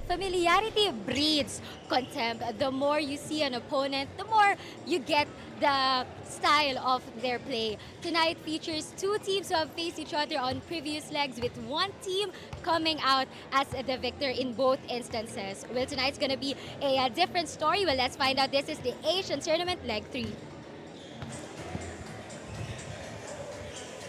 Familiarity breeds contempt. The more you see an opponent, the more you get the style of their play. Tonight features two teams who have faced each other on previous legs, with one team coming out as the victor in both instances. Well, tonight's going to be a different story. Well, let's find out. This is the Asian Tournament Leg 3.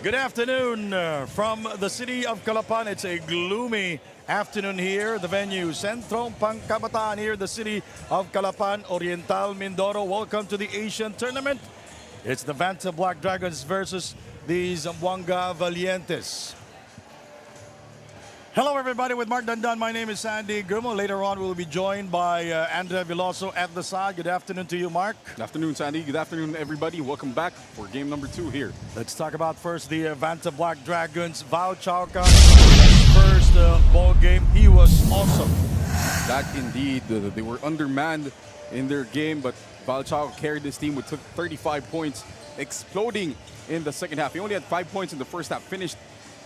Good afternoon from the city of Calapan. It's a gloomy afternoon here. The venue, Sentrong Pangkabataan here, the city of Calapan, Oriental Mindoro. Welcome to the Asian Tournament. It's the Valientes Black Dragons versus the Zamboanga Valientes. Hello everybody, with Mark Dandan. My name is Sandy Grumo. Later on we'll be joined by Andrea Veloso at the side. Good afternoon to you, Mark. Good afternoon, Sandy. Good afternoon, everybody. Welcome back for game number 2 here. Let's talk about first the Valientes Black Dragons. Val Chauca, first ball game, he was awesome. That indeed, they were undermanned in their game, but Val Chauca carried this team with 35 points, exploding in the second half. He only had 5 points in the first half, finished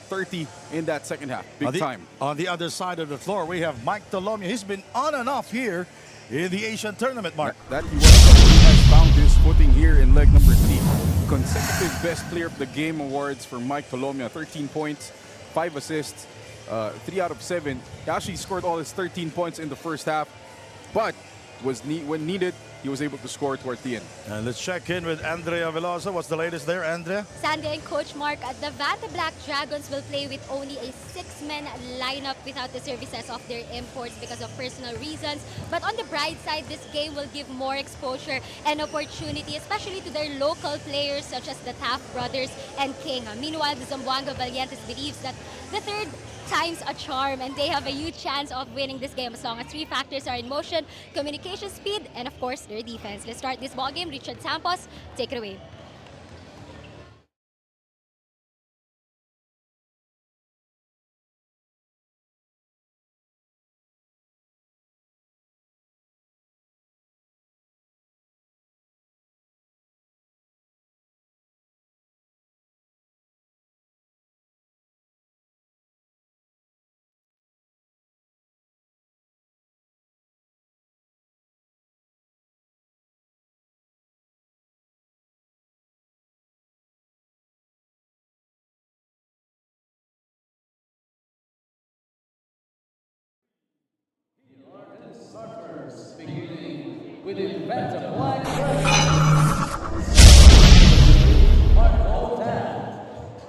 30 in that second half. Big time. On the other side of the floor, we have Mike Tolomia. He's been on and off here in the Asian Tournament, Mark. That he has found his footing here in leg number 3. Consecutive Best Player of the Game awards for Mike Tolomia. 13 points, 5 assists, 3 out of 7. He actually scored all his 13 points in the first half, but when needed, he was able to score towards the end. And let's check in with Andrea Veloso. What's the latest there, Andrea? Sandy and Coach Mark, the Valientes Black Dragons will play with only a 6-man lineup without the services of their imports because of personal reasons. But on the bright side, this game will give more exposure and opportunity, especially to their local players such as the Taft brothers and King. Meanwhile, the Zamboanga Valientes believes that the third time's a charm, and they have a huge chance of winning this game as long as 3 factors are in motion: communication, speed, and of course their defense. Let's start this ball game. Richard Campos, take it away. Beginning with the Valientes Black Dragons, Marco Tan,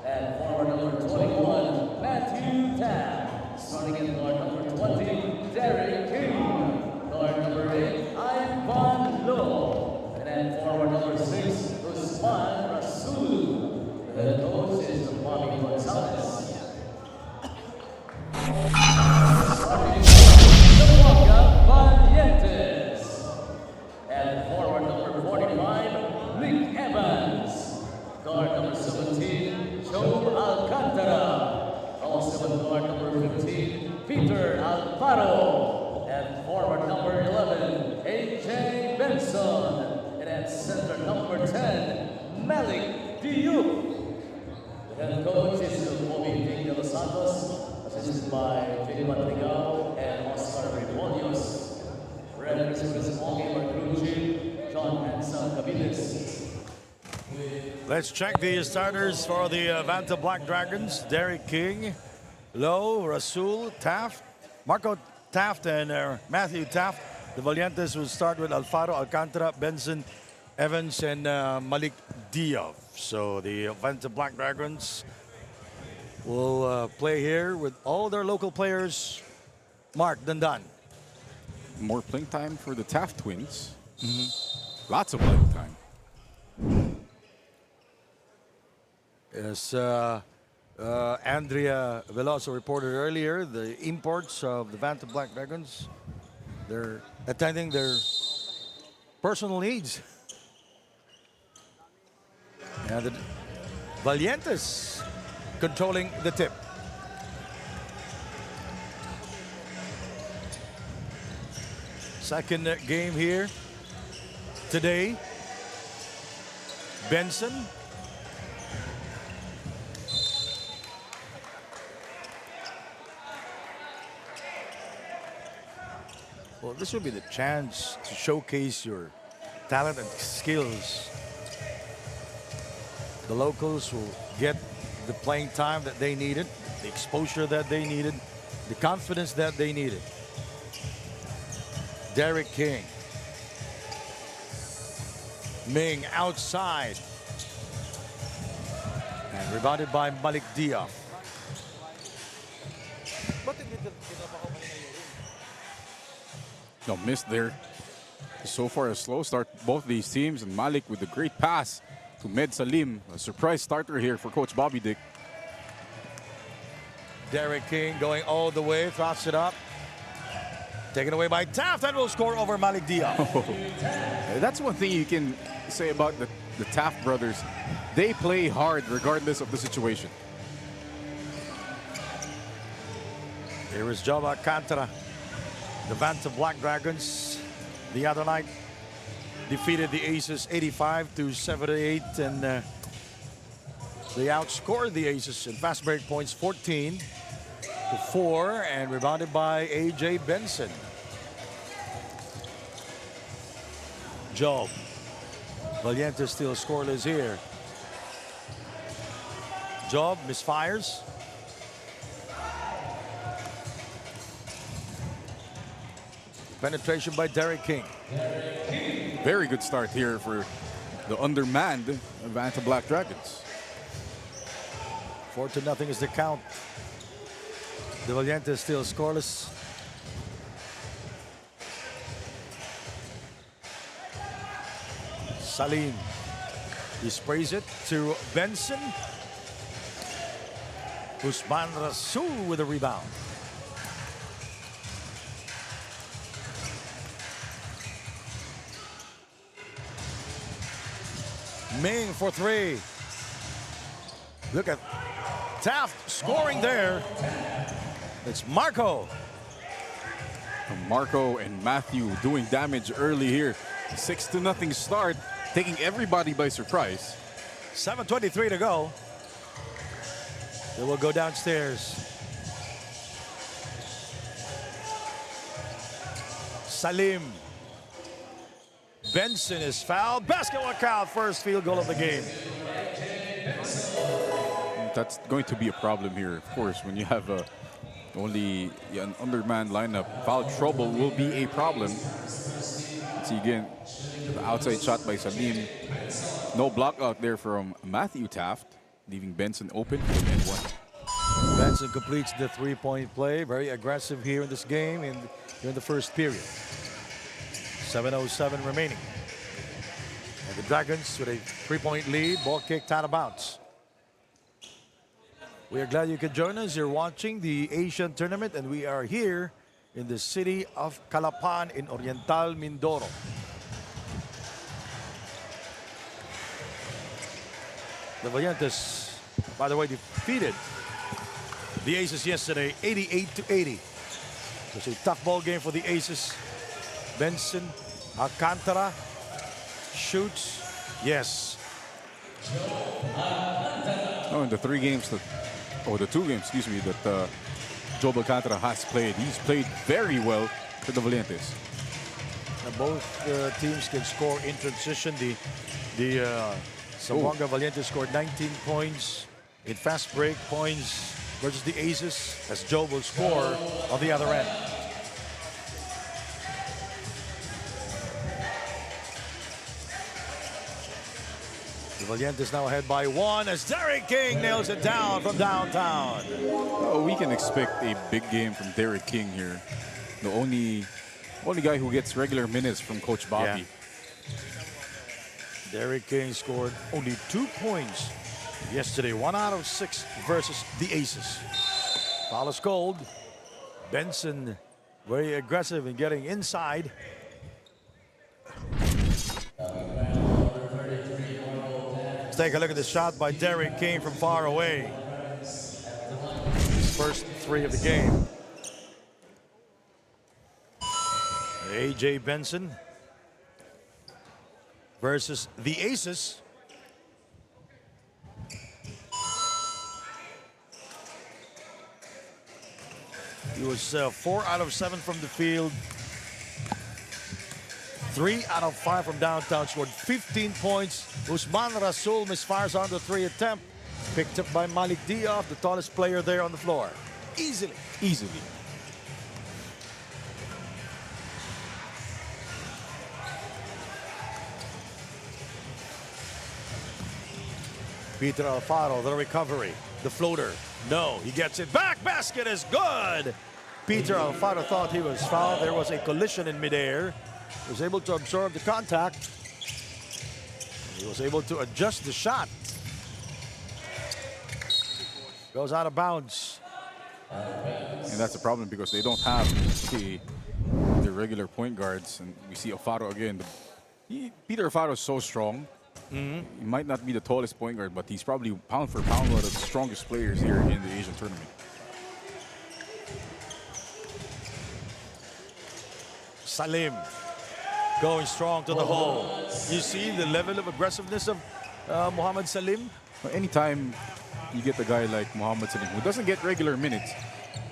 and forward number 21, Matthew Tan. Starting at guard number 20, Derek King. Guard number 8, Ivan Lo. And then forward number 6, Usman Rasul. The head coach is Bobby Gonzalez. Starting Zamboanga Valientes. And forward number 45, Nick Evans. Guard number 17, Joe Alcantara. Also in guard number 15, Peter Alfaro. And forward number 11, AJ Benson. And at center number 10, Malik Diop. The head coach is Bobby de los Santos, assisted by Jay Madrigal and Oscar Remolios. Referees for this ball game are crew chief John Hanson Cabiles. Let's check the starters for the Valientes Black Dragons. Derek King, Lowe, Rasul, Taft, Marco Taft, and Matthew Taft. The Valientes will start with Alfaro, Alcantara, Benson, Evans and Malik Diop. So the Valientes Black Dragons will play here with all their local players. Mark Dandan. More playing time for the Taft twins. Lots of playing time. As Andrea Veloso reported earlier, the imports of the Valientes Black Dragons, they're attending their personal needs. And the Valientes controlling the tip. Second game here today. Benson. Well, this will be the chance to showcase your talent and skills. The locals will get the playing time that they needed, the exposure that they needed, the confidence that they needed. Derek King. Ming outside. And rebounded by Malik Diop. No, missed there. So far, a slow start both these teams, and Malik with a great pass to Med Salim. A surprise starter here for Coach Bobby Dick. Derek King going all the way, throws it up. Taken away by Taft, and will score over Malik Diop. That's one thing you can say about the Taft brothers. They play hard regardless of the situation. Here is Job Alcantara. The Valientes Black Dragons the other night defeated the Aces 85-78, and they outscored the Aces in fast break points 14-4, and rebounded by A.J. Benson. Job. Valientes still scoreless here. Job misfires. Penetration by Derek King. Very good start here for the undermanned Valientes Black Dragons. 4-0 is the count. The Valientes still scoreless. Salim. He sprays it to Benson. Usman Rasul with a rebound. Ming for three. Look at Taft scoring there. It's Marco. Marco and Matthew doing damage early here. 6-0 start, taking everybody by surprise. 7:23 to go. They will go downstairs. Salim. Benson is fouled. Basketball count. First field goal of the game. That's going to be a problem here, of course, when you have only an undermanned lineup. Foul trouble will be a problem. See again, the outside shot by Salim. No block out there from Matthew Taft, leaving Benson open for the end one. Benson completes the three-point play. Very aggressive here in this game during the first period. 7:07 remaining. And the Dragons with a three-point lead. Ball kicked out of bounds. We are glad you could join us. You're watching the Asian Tournament, and we are here in the city of Calapan in Oriental Mindoro. The Valientes, by the way, defeated the Aces yesterday 88-80. It was a tough ball game for the Aces. Benson, Alcantara shoots. Yes. Oh, in the three games that, or the two games, excuse me, that Job Alcantara has played, he's played very well for the Valientes. Both teams can score in transition. The Zamboanga Valientes scored 19 points in fast break points versus the Aces, as Job will score on the other end. The Valientes now ahead by 1 as Derek King nails it down from downtown. Oh, we can expect a big game from Derek King here. The only guy who gets regular minutes from Coach Bobby. Derek King scored only 2 points yesterday, 1 out of 6 versus the Aces. Foul is called. Benson very aggressive in getting inside. Let's take a look at the shot by Derek King from far away. His first 3 of the game. A.J. Benson versus the Aces. He was 4 out of 7 from the field. 3 out of 5 from downtown. Scored 15 points. Usman Rasul misfires on the 3 attempt. Picked up by Malik Diop, the tallest player there on the floor. Easily. Peter Alfaro, the recovery. The floater. No, he gets it back. Basket is good. Peter Alfaro thought he was fouled. There was a collision in midair. He was able to absorb the contact. He was able to adjust the shot. Goes out of bounds. And that's a problem because they don't have the regular point guards. And we see Alfaro again. Peter Alfaro is so strong. He might not be the tallest point guard, but he's probably pound for pound one of the strongest players here in the Asian tournament. Salim going strong to the hole. You see the level of aggressiveness of Muhammad Salim? But anytime you get a guy like Muhammad Salim, who doesn't get regular minutes,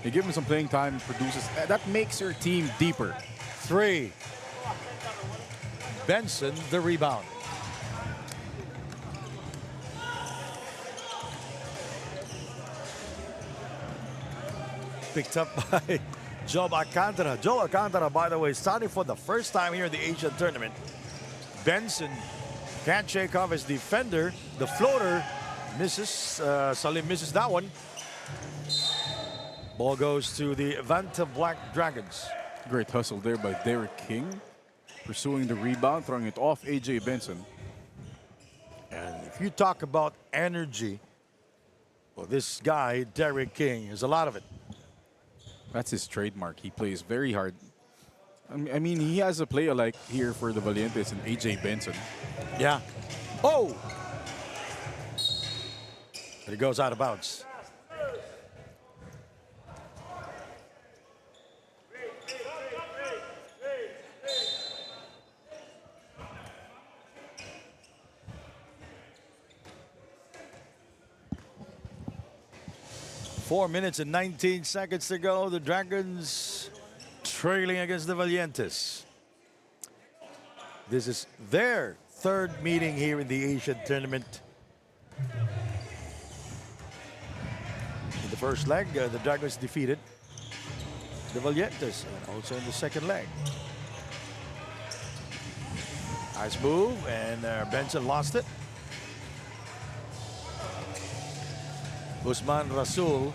you give him some playing time, produces, that makes your team deeper. 3. Benson, the rebound. Picked up by Joe Alcantara. Joe Alcantara, by the way, starting for the first time here in the Asian tournament. Benson can't shake off his defender. The floater misses. Salim misses that one. Ball goes to the Vanta Black Dragons. Great hustle there by Derek King. Pursuing the rebound, throwing it off A.J. Benson. And if you talk about energy, well, this guy, Derek King, has a lot of it. That's his trademark. He plays very hard. I mean, he has a player like here for the Valientes and A.J. Benson. Yeah. Oh! But it goes out of bounds. Four minutes and 19 seconds to go. The Dragons trailing against the Valientes. This is their 3rd meeting here in the Asian tournament. In the first leg, the Dragons defeated the Valientes, and also in the second leg. Nice move, and Benson lost it. Usman Rasul.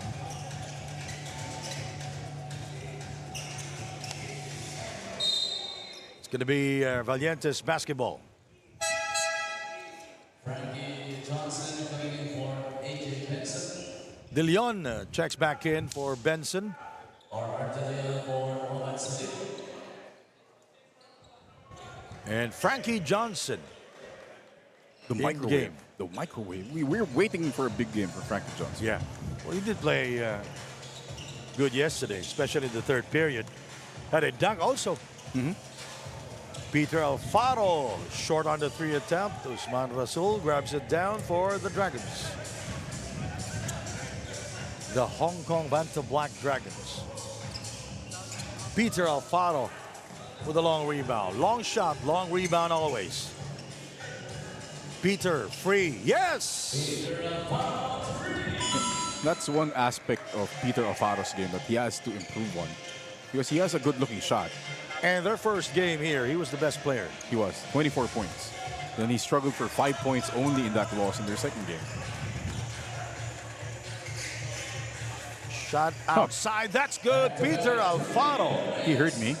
It's going to be Valientes basketball. Frankie Johnson coming in for A.J. Benson. De Leon checks back in for Benson. Artelia for Muhammad Salim. And Frankie Johnson. The microwave. The microwave. We're waiting for a big game for Frankie Johnson. Yeah. Well, he did play good yesterday, especially in the 3rd period. Had a dunk also. Peter Alfaro, short on the 3 attempt. Usman Rasul grabs it down for the Dragons. The Hong Kong Vanta Black Dragons. Peter Alfaro with a long rebound. Long shot, long rebound always. Peter, free. Yes! That's one aspect of Peter Alfaro's game that he has to improve on. Because he has a good-looking shot. And their first game here, he was the best player. He was. 24 points. Then he struggled for 5 points only in that loss in their second game. Shot outside. That's good. Peter Alfaro. He heard me.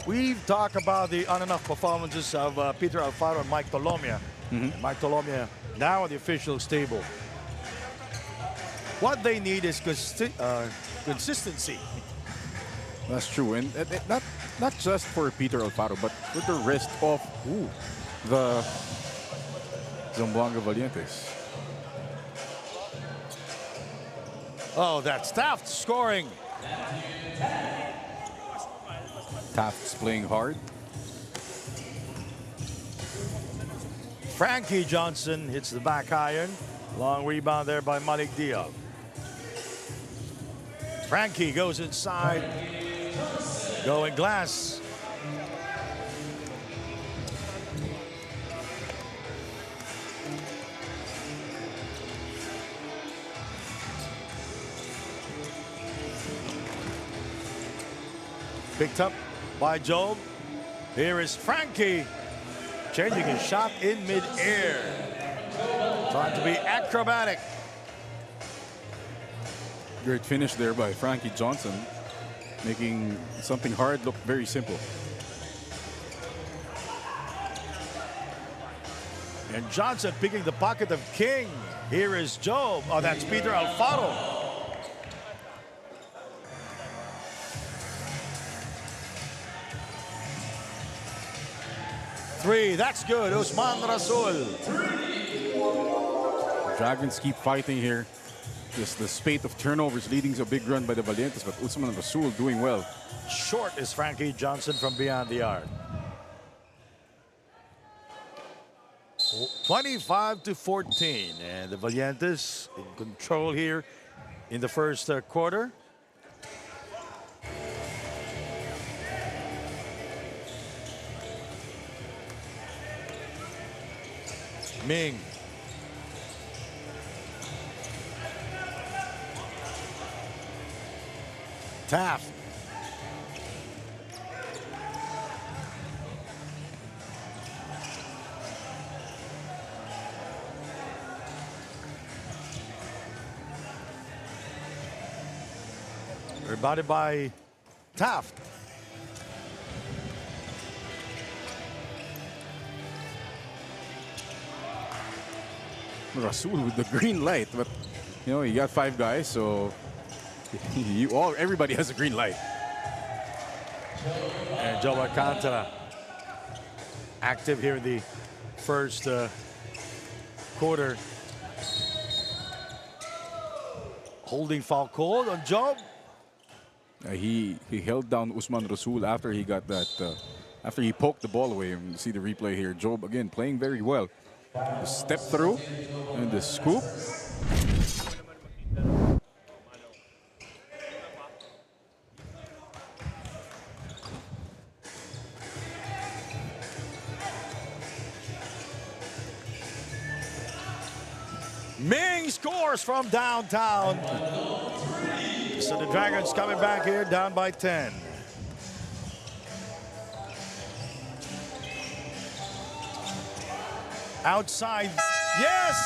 We've talked about the on-and-off performances of Peter Alfaro and Mike Tolomia. Mike Tolomia now at the official stable. What they need is consistency. That's true, and not just for Peter Alfaro, but with the rest of the Zamboanga Valientes. Oh, that's Taft scoring. Taft's playing hard. Frankie Johnson hits the back iron. Long rebound there by Malik Diab. Frankie goes inside. Going glass. Picked up by Job. Here is Frankie changing his shot in mid-air. Trying to be acrobatic. Great finish there by Frankie Johnson, making something hard look very simple. And Johnson picking the pocket of King. Here is Job. Oh, that's Peter Alfaro. Three, that's good. Usman Rasul. Dragons keep fighting here. Just the spate of turnovers leading to a big run by the Valientes, but Usman Rasul doing well. Short is Frankie Johnson from beyond the arc. 25-14, and the Valientes in control here in the first quarter. Ming. Taft. Rebounded by Taft. Rasul with the green light, but you know, you got 5 guys, so everybody has a green light. And Joe Alcantara active here in the first quarter. Holding foul called on Job. He held down Usman Rasul after he got that, after he poked the ball away. And you see the replay here. Job again playing very well. The step through and the scoop. Ming scores from downtown. So the Dragons coming back here down by 10. Outside, yes!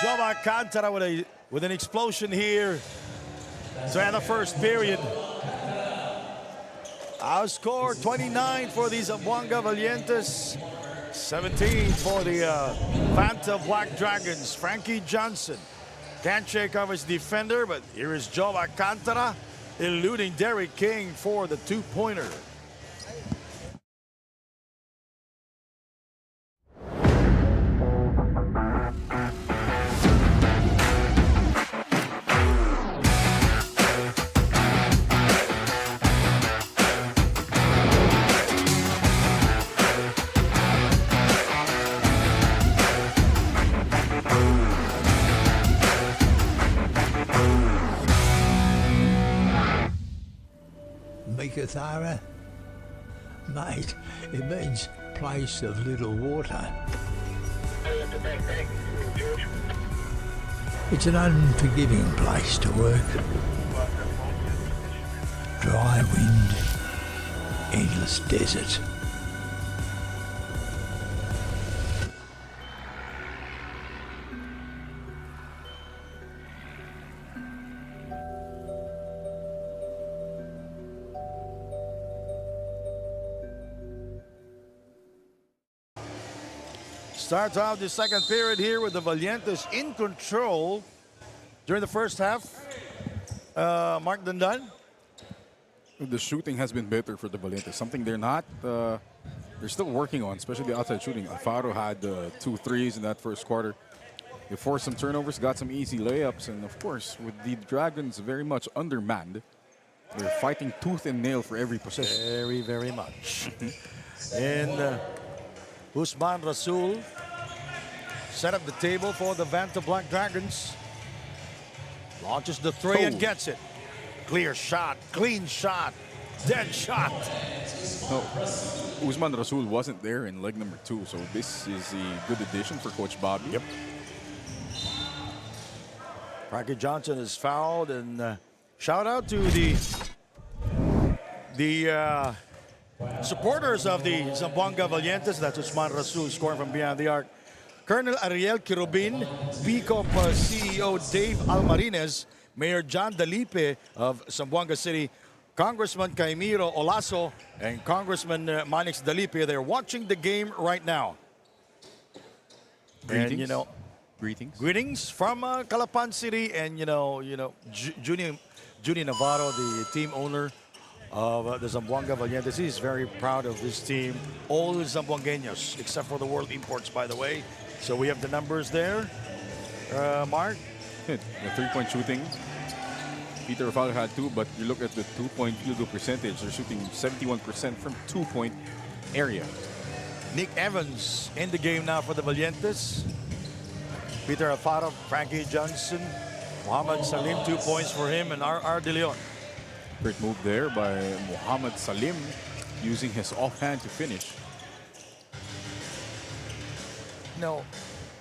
Joe Alcantara with an explosion here to end the first period. Our score 29 for the Zamboanga Valientes, 17 for the Fanta Black Dragons. Frankie Johnson can't shake off his defender, but here is Joe Alcantara eluding Derek King for the two-pointer. Mikathara? Mate, it means place of little water. It's an unforgiving place to work. Dry wind, endless desert. Starts out the second period here with the Valientes in control during the first half. Mark Dandan. The shooting has been better for the Valientes. Something they're not. They're still working on, especially the outside shooting. Alfaro had 2 threes in that first quarter. They forced some turnovers, got some easy layups, and of course, with the Dragons very much undermanned, they're fighting tooth and nail for every possession. Very, very much. And Usman Rasul set up the table for the Vanta Black Dragons. Launches the three and gets it. Clear shot, clean shot, dead shot. No, Usman Rasul wasn't there in leg number 2, so this is a good addition for Coach Bobby. Yep. Frankie Johnson is fouled, and shout out to the supporters of the Zamboanga Valientes. That's Usman Rasul scoring from beyond the arc. Colonel Ariel Kirubin, PCOP CEO Dave Almarines, Mayor John Dalipe of Zamboanga City, Congressman Caimiro Olaso, and Congressman Manix Dalipe. They're watching the game right now. Greetings. And, you know, greetings from Calapan City, and Junie Navarro, the team owner of the Zamboanga Valientes. He's very proud of this team. All Zamboangueños, except for the world imports, by the way. So we have the numbers there. Mark? The 3-point shooting. Peter Alfaro had 2, but you look at the 2-point field goal percentage. They're shooting 71% from 2-point area. Nick Evans in the game now for the Valientes. Peter Alfaro, Frankie Johnson, Muhammad Salim, 2 points for him, and R. De Leon. Great move there by Muhammad Salim, using his offhand to finish.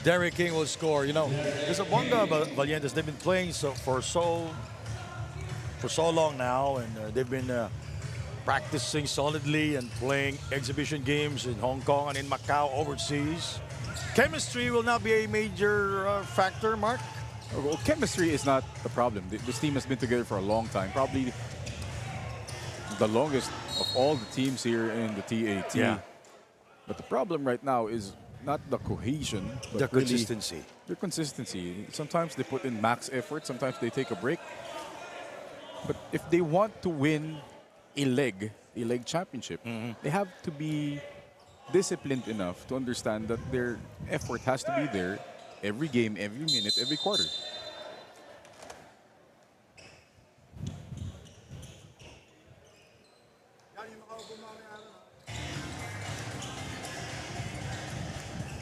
Derek King will score. The Zamboanga Valientes, they've been playing for so long now, and they've been practicing solidly and playing exhibition games in Hong Kong and in Macau overseas. Chemistry will not be a major factor, Mark? Well, chemistry is not the problem. This team has been together for a long time, probably the longest of all the teams here in the TAT. Yeah. But the problem right now is not the cohesion, but The really consistency. their consistency. Sometimes they put in max effort, sometimes they take a break. But if they want to win a leg championship, they have to be disciplined enough to understand that their effort has to be there every game, every minute, every quarter.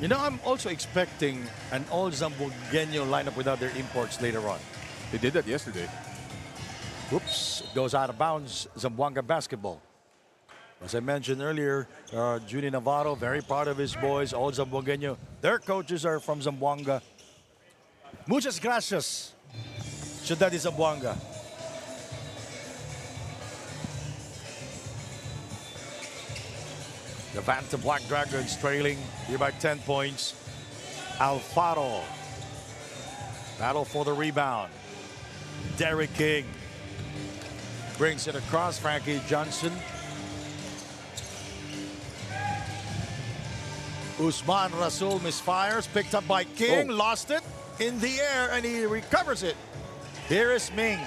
I'm also expecting an all Zamboangueño lineup without their imports later on. They did that yesterday. Oops, it goes out of bounds, Zamboanga basketball. As I mentioned earlier, Junie Navarro, very proud of his boys, all Zamboangueño. Their coaches are from Zamboanga. Muchas gracias, Ciudad de Zamboanga. The Vanta Black Dragons trailing here by 10 points. Alfaro. Battle for the rebound. Derek King brings it across. Frankie Johnson. Usman Rasul misfires. Picked up by King. Lost it in the air, and he recovers it. Here is Ming.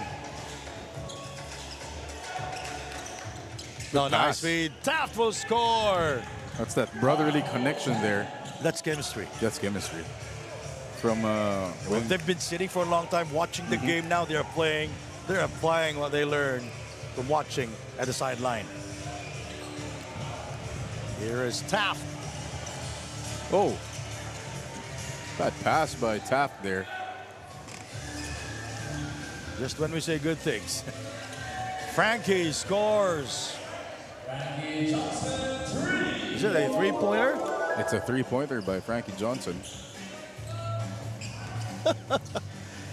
No, nice feed. Taft will score. That's that brotherly connection there. That's chemistry. That's chemistry. From when They've been sitting for a long time watching the game. Now they're playing. They're applying what they learned from watching at the sideline. Here is Taft. Oh, that pass by Taft there. Just when we say good things. Frankie scores. Is it a three-pointer? It's a three-pointer by Frankie Johnson.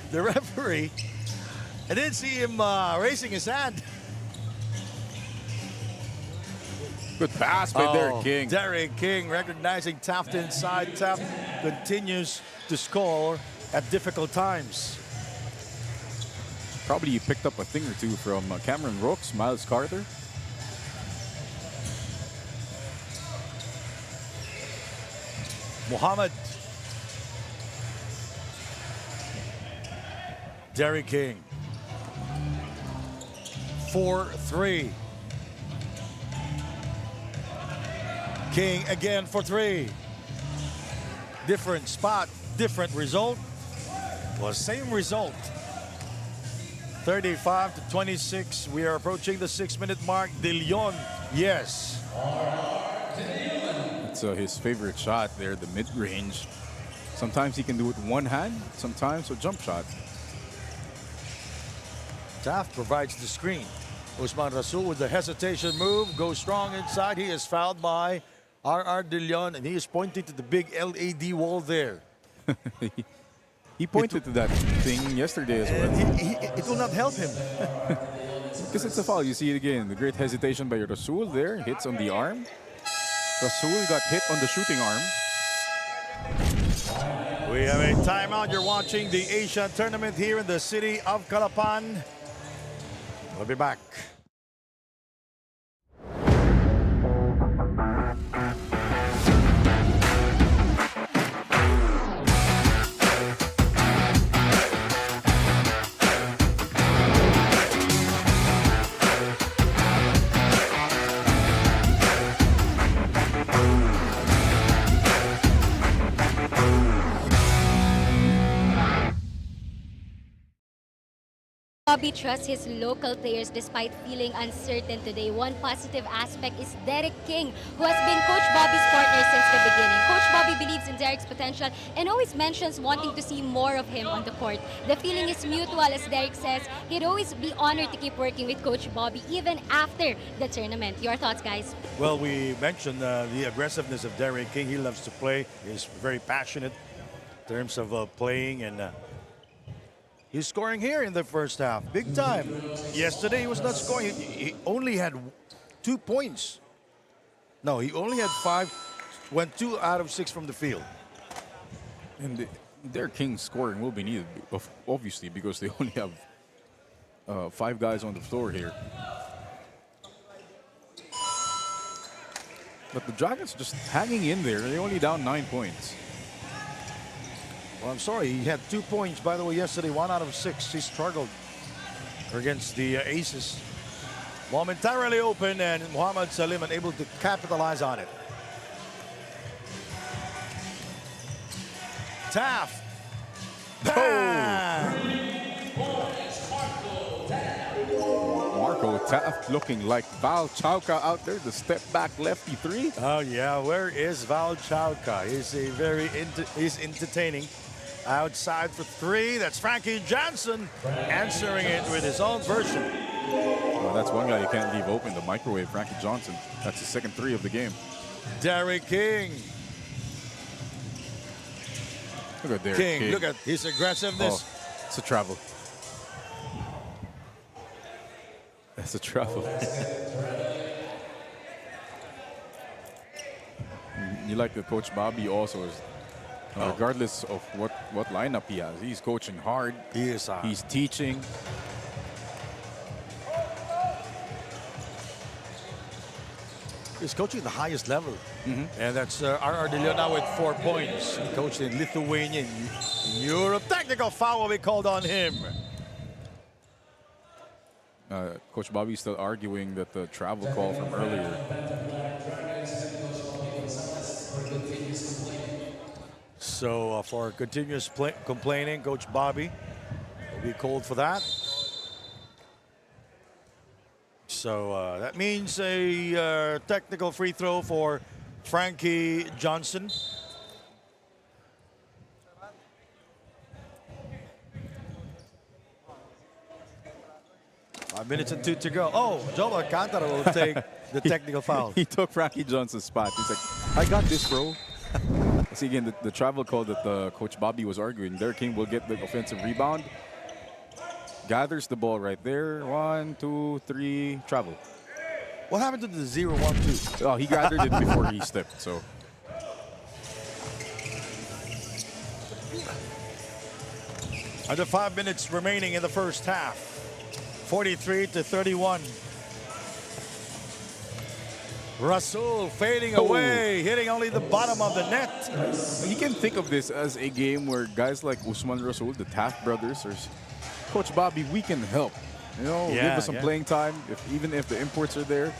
The referee, I didn't see him raising his hand. Good pass by Derek King. Derek King recognizing Taft inside. Taft continues to score at difficult times. Probably he picked up a thing or two from Cameron Rooks, Miles Carter. Muhammad. Derek King. 4-3. King again for 3. Different spot, different result. Well, same result. 35-26. We are approaching the 6-minute mark. De Leon, yes. It's his favorite shot there, the mid-range. Sometimes he can do it with one hand, sometimes a jump shot. Taft provides the screen. Usman Rasul with the hesitation move, goes strong inside. He is fouled by R.R. De Leon, and he is pointing to the big LED wall there. He pointed to that thing yesterday as well. It will not help him. Because it's a foul. You see it again. The great hesitation by Rasul there. Hits on the arm. Rasul got hit on the shooting arm. We have a timeout. You're watching the Asian tournament here in the city of Calapan. We'll be back. Bobby trusts his local players despite feeling uncertain today. One positive aspect is Derek King, who has been Coach Bobby's partner since the beginning. Coach Bobby believes in Derek's potential and always mentions wanting to see more of him on the court. The feeling is mutual, as Derek says. He'd always be honored to keep working with Coach Bobby even after the tournament. Your thoughts, guys? Well, we mentioned the aggressiveness of Derek King. He loves to play. He's very passionate in terms of playing, and he's scoring here in the first half, big time. Yesterday he was not scoring. He only had 2 points. No, he only had 5. Went 2 out of 6 from the field. And their King's scoring will be needed, obviously, because they only have 5 guys on the floor here. But the Dragons just hanging in there. They're only down 9 points. Well, I'm sorry, he had 2 points, by the way, yesterday, 1 out of 6. He struggled against the Aces. Momentarily open, and Muhammad Salim unable to capitalize on it. Taft. Bam! Marco Taft looking like Val Chauca out there, the step back lefty 3. Oh yeah, where is Val Chauca? He's he's entertaining. Outside for 3. That's Frankie Johnson answering it with his own version. Well, that's one guy you can't leave open, the microwave, Frankie Johnson. That's his second 3 of the game. Derek King. Look at Derek King, King. look at his aggressiveness. Oh, it's a travel. That's a travel. You like the Coach Bobby also is, regardless of what lineup he has, he's coaching hard. He is. He's teaching. He's coaching at the highest level. And that's R.R. De Leon now with 4 points. He coached in Lithuania, in Europe. Technical foul will be called on him. Coach Bobby's still arguing that the travel call from earlier. So for continuous complaining, Coach Bobby will be called for that. So that means a technical free throw for Frankie Johnson. Five minutes and 2 to go. Oh, Joe Alcantara will take the technical foul. He took Frankie Johnson's spot. He's like, I got this, bro. See, again, the travel call that Coach Bobby was arguing. Derek King will get the offensive rebound. Gathers the ball right there. 1, 2, 3, travel. What happened to the 0-1-2? Well, he gathered it before he stepped, so. Under 5 minutes remaining in the first half. 43-31. Rasul fading away, hitting only the bottom of the net. You can think of this as a game where guys like Usman Rasul, the Taft brothers, or Coach Bobby, we can help. You know, give us some playing time, even if the imports are there.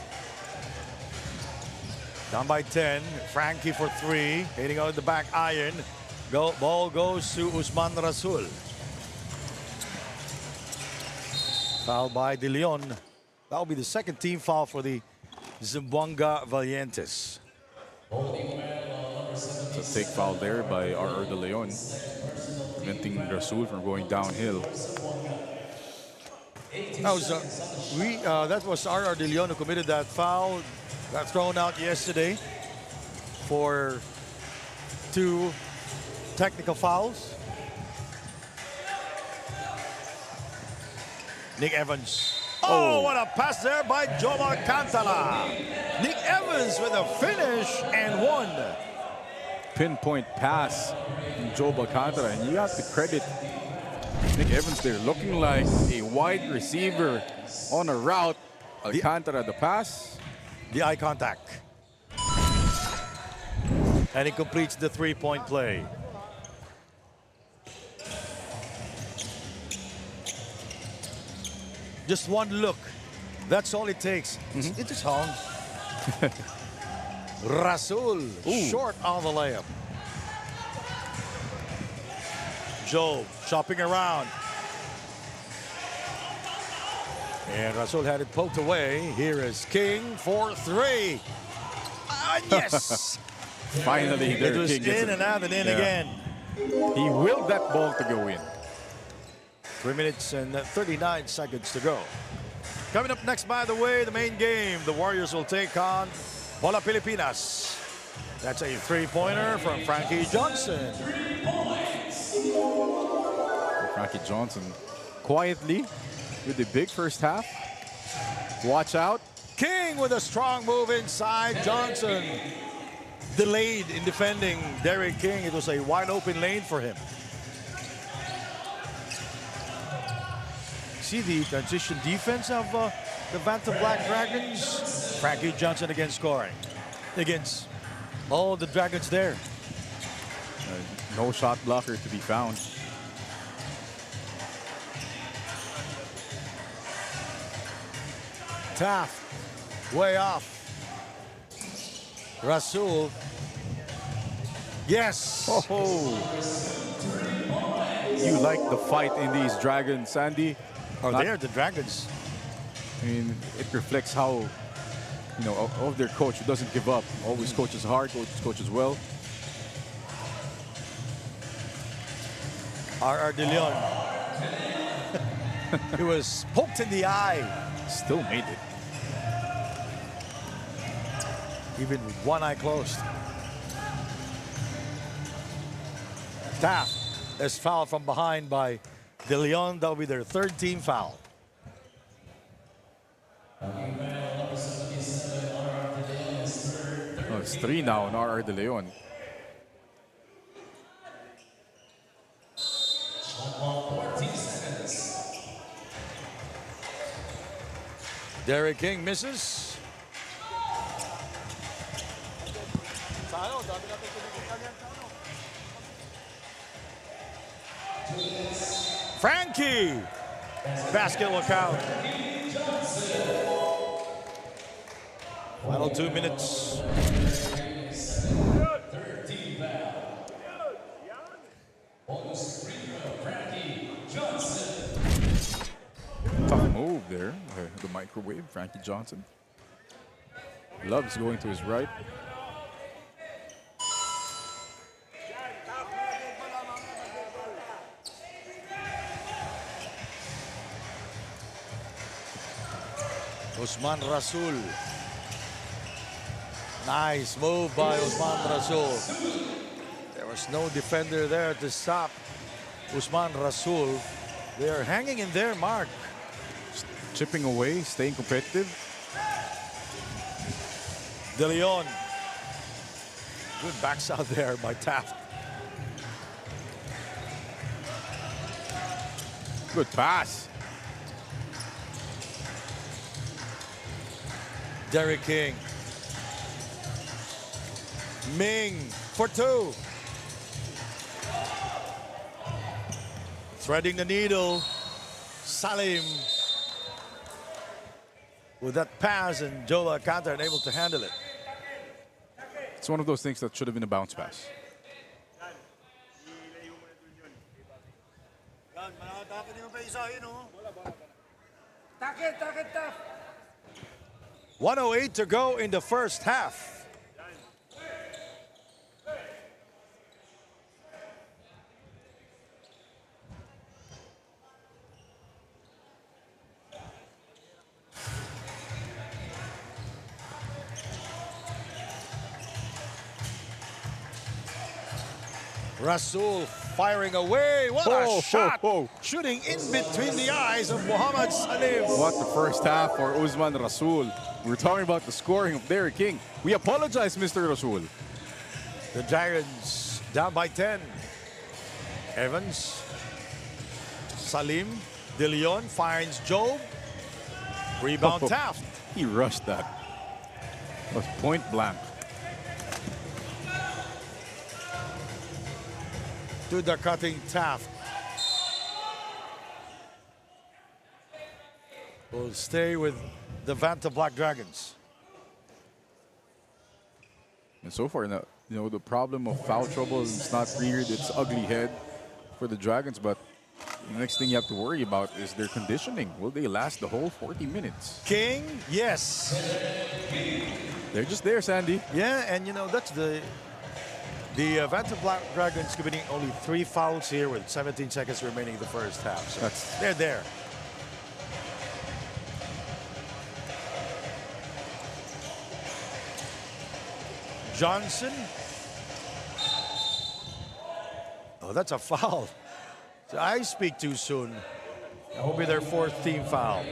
Down by 10. Frankie for 3, hitting on the back iron. Ball goes to Usman Rasul. Foul by De Leon. That will be the second team foul for the Zamboanga Valientes. It's a take foul there by R.R. De Leon, preventing Rasul from going downhill. That was R.R. De Leon who committed that foul. Got thrown out yesterday for 2 technical fouls. Nick Evans. Oh, what a pass there by Joel Alcantara. Nick Evans with a finish and 1. Pinpoint pass from Joe Alcantara, and you have to credit Nick Evans there, looking like a wide receiver on a route. Alcantara, the pass. The eye contact. And he completes the 3-point play. Just one look. That's all it takes. It is hung. Rasul, short on the layup. Joe shopping around. And Rasul had it poked away. Here is King for 3. Yes! Finally, It there was King gets in it. and out and in again. He willed that ball to go in. 3 minutes and 39 seconds to go. Coming up next, by the way, the main game. The Warriors will take on Pola Pilipinas. That's a 3-pointer from Frankie Johnson. Frankie Johnson quietly with a big first half. Watch out. King with a strong move inside. Johnson delayed in defending Derek King. It was a wide open lane for him. See the transition defense of the Vanta Black Dragons. Frankie Johnson again scoring against all the Dragons there. No shot blocker to be found. Taft way off. Rasul. Yes. Oh, you like the fight in these Dragons, Sandy? Oh, they are the Dragons. I mean, it reflects how, you know, of their coach who doesn't give up. Always coaches hard, coaches well. R.R. De Leon. He was poked in the eye. Still made it. Even with one eye closed. Taft is fouled from behind by De Leon. That will be their 3rd team foul. Oh, it's 3 now on R.R. De Leon. Derek King misses. Frankie. Basket will count. Final 2 minutes. Tough move there. The microwave, Frankie Johnson. Loves going to his right. Usman Rasul. Nice move by Usman Rasul. There was no defender there to stop Usman Rasul. They are hanging in their mark. Chipping away, staying competitive. De Leon. Good backs out there by Taft. Good pass. Derek King. Ming for two. Threading the needle. Salim with that pass, and Jola Alcantara unable to handle it. It's one of those things that should have been a bounce pass. Takit. 1:08 to go in the first half. Rasul firing away. What a shot! Shooting in between the eyes of Muhammad Salim. What the first half for Usman Rasul. We're talking about the scoring of Derek King. We apologize, Mr. Rasul. The Dragons down by 10. Evans. Salim. De Leon finds Job. Rebound Taft. He rushed that. It was point blank. To the cutting Taft. Will stay with the Vanta Black Dragons. And so far, the problem of foul trouble is not reared its ugly head for the Dragons, but the next thing you have to worry about is their conditioning. Will they last the whole 40 minutes? King, yes. They're just there, Sandy. Yeah, and that's the Vanta Black Dragons committing only 3 fouls here with 17 seconds remaining in the first half. So they're there. Johnson. Oh, that's a foul. So I speak too soon. That will be their 4th team foul.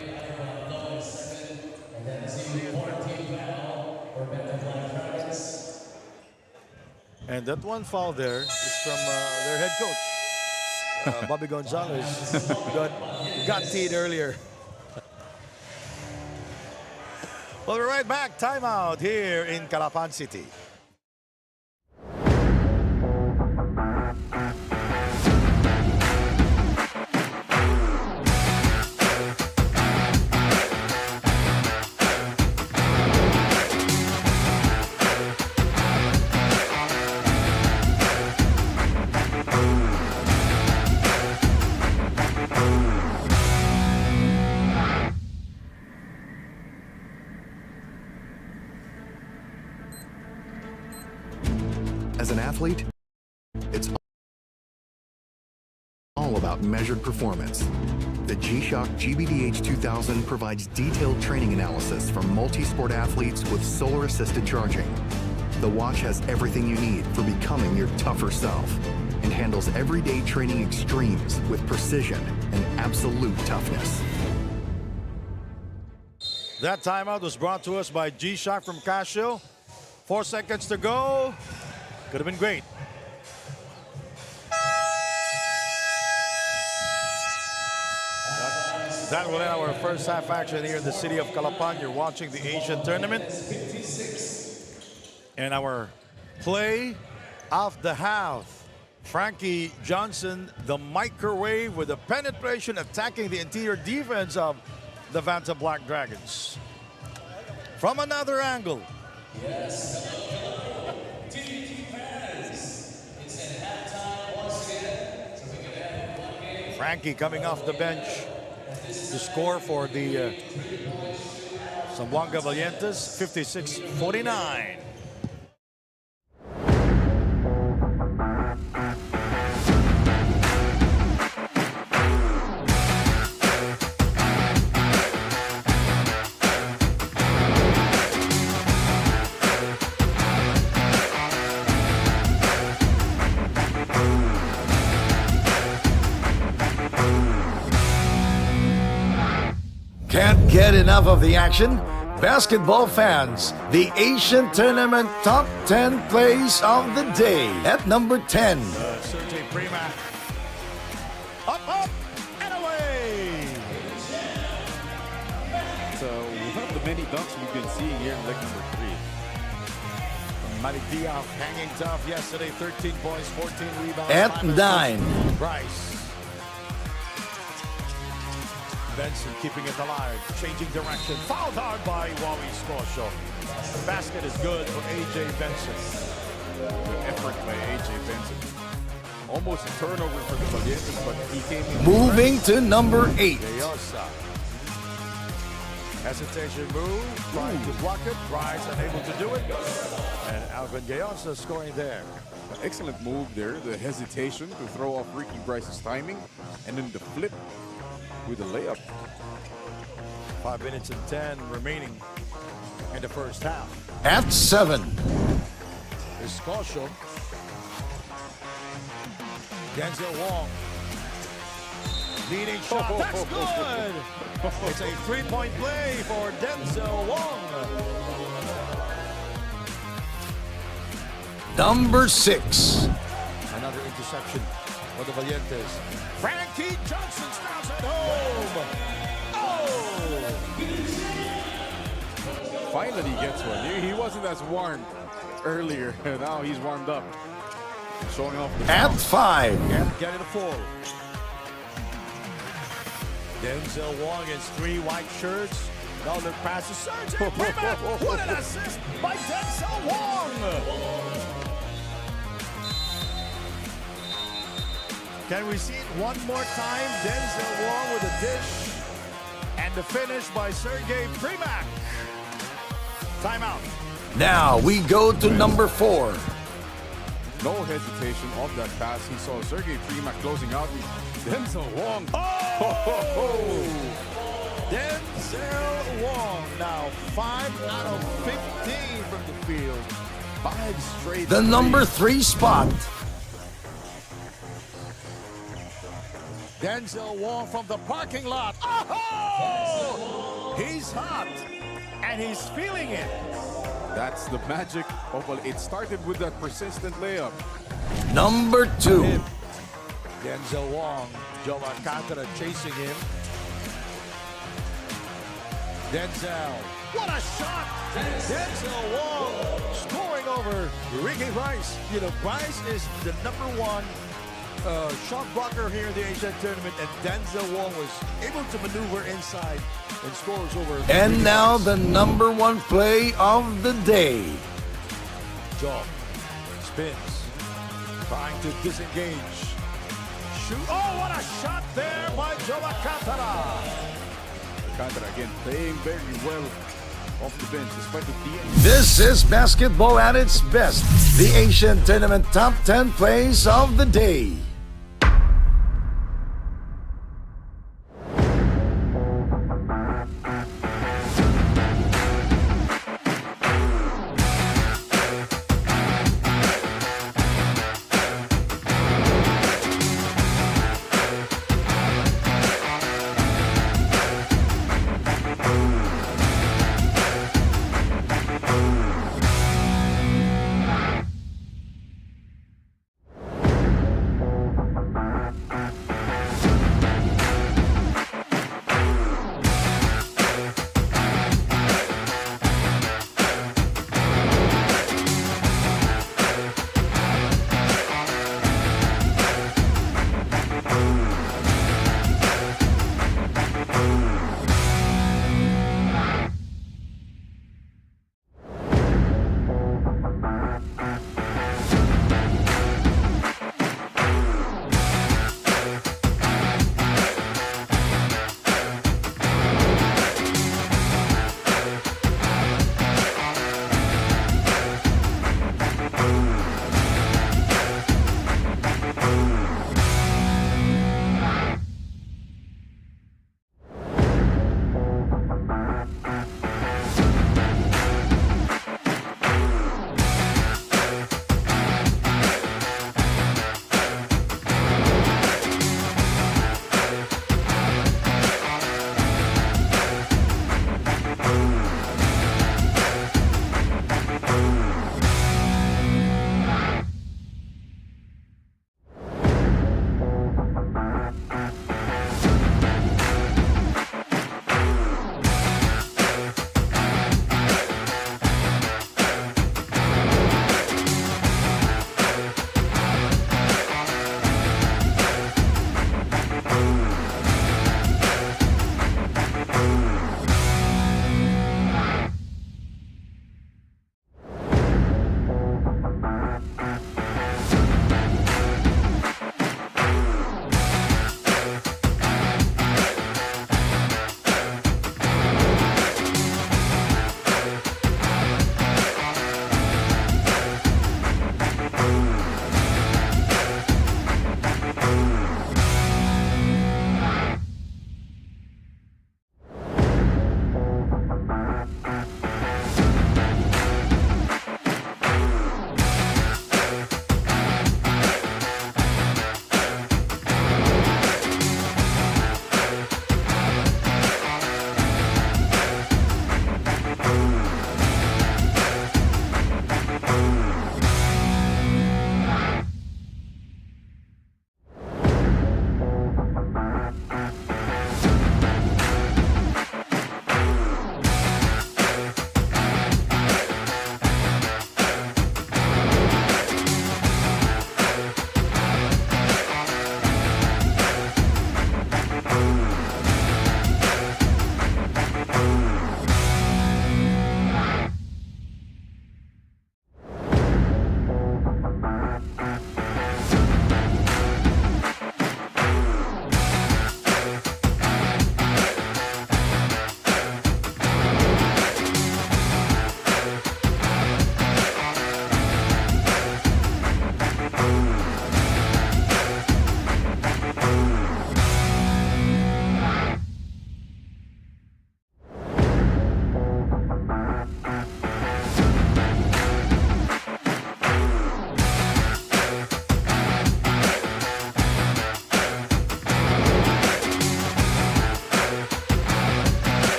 And that one foul there is from their head coach, Bobby Gonzalez. got teed earlier. Well, we're right back. Timeout here in Calapan City. As an athlete, it's all about measured performance. The G-Shock GBDH 2000 provides detailed training analysis for multi-sport athletes with solar-assisted charging. The watch has everything you need for becoming your tougher self and handles everyday training extremes with precision and absolute toughness. That timeout was brought to us by G-Shock from Casio. 4 seconds to go. Could have been great. That will end our first half action here in the city of Calapan. You're watching the Asian tournament. And our play of the half. Frankie Johnson, the microwave with the penetration attacking the interior defense of the Vanta Black Dragons. From another angle. Frankie coming off the bench to score for the Zamboanga Valientes, 56-49. Can't get enough of the action? basketball fans, the Asian Tournament Top 10 Plays of the Day. At number 10, Sergey Prima. Up, and away! So one of the many dunks we've been seeing here in leg number 3. Malik Diaz hanging tough yesterday, 13 points, 14 rebounds. At 5 9. assists. Bryce. Benson keeping it alive, changing direction. Fouled hard by Wawi Scorsho. The basket is good for A.J. Benson. Good effort by A.J. Benson. Almost a turnover for the Valientes, but he came in. Moving to number 8. Gayosa. Hesitation move, trying to block it. Bryce unable to do it. And Alvin Gayosa scoring there. Excellent move there. The hesitation to throw off Ricky Bryce's timing, and then the flip with a layup. 5 minutes and 10 remaining in the first half. At 7. Is Scorsho. Denzel Wong. Leading shot. That's good! It's a three-point play for Denzel Wong. Number 6. Another interception for the Valientes. Frankie Johnson snaps it home. Oh! Finally gets one. He wasn't as warm earlier. Now he's warmed up. Showing off the At bounce. 5. Can't get it a fall. Denzel Wong in 3 white shirts. Now look past the Sergey Prima. What an assist by Denzel Wong! Can we see it one more time? Denzel Wong with a dish. And the finish by Sergey Prima. Timeout. Now we go to number 4. No hesitation of that pass. He saw Sergey Prima closing out with Denzel Wong. Oh! Denzel Wong now 5 out of 15 from the field. 5 straight. The number 3 spot. Denzel Wong from the parking lot. Oh! He's hot and he's feeling it. That's the magic of it. Started with that persistent layup. Number 2. Denzel Wong, Joe Alcantara chasing him. Denzel, what a shot! Denzel Wong scoring over Ricky Bryce. You know, Bryce is the #1 shot blocker here in the Asian tournament, and Denzel Wong was able to maneuver inside and scores over. And Ricky now Bryce. the number 1 play of the day. Joe spins, trying to disengage. Shoot! Oh, what a shot there by Joe Alcantara! Alcantara again playing very well off the bench despite the DM. This is basketball at its best. The Asian Tournament Top 10 Plays of the Day.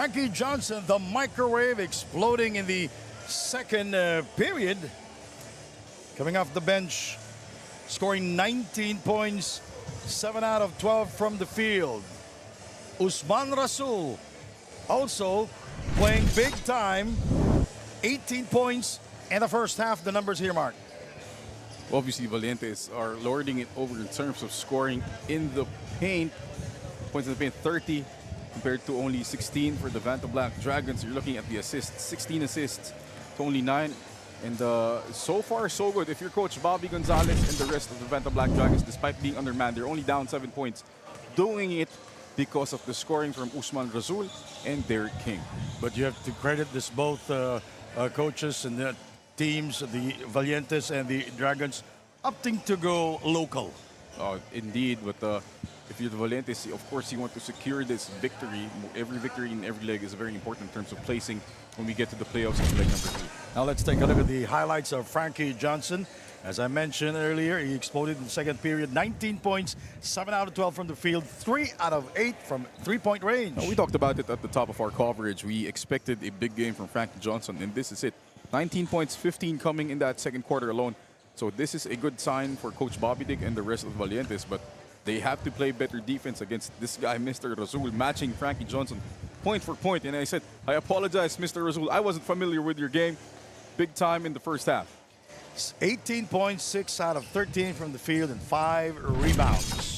Frankie Johnson, the microwave exploding in the second period. Coming off the bench, scoring 19 points, 7 out of 12 from the field. Usman Rasul also playing big time, 18 points in the first half. The numbers here, Mark. Obviously, Valientes are lording it over in terms of scoring in the paint. Points in the paint, 30 compared to only 16 for the Vanta Black Dragons. You're looking at the assists, 16 assists to only 9. And so far, so good. If you're Coach Bobby Gonzalez and the rest of the Vanta Black Dragons, despite being undermanned, they're only down 7 points. Doing it because of the scoring from Usman Rasul and Derek King. But you have to credit this both coaches and the teams, the Valientes and the Dragons, opting to go local. Indeed, but if you're the Valientes, of course you want to secure this victory. Every victory in every leg is very important in terms of placing when we get to the playoffs in leg number 3. Now let's take a look at the highlights of Frankie Johnson. As I mentioned earlier, he exploded in the second period. 19 points, 7 out of 12 from the field, 3 out of 8 from three-point range. Now, we talked about it at the top of our coverage. We expected a big game from Frankie Johnson, and this is it. 19 points, 15 coming in that second quarter alone. So this is a good sign for Coach Bobby Dick and the rest of the Valientes, but they have to play better defense against this guy, Mr. Rasul, matching Frankie Johnson point for point. And I said, I apologize, Mr. Rasul. I wasn't familiar with your game. Big time in the first half. 18 points, 6 out of 13 from the field, and 5 rebounds.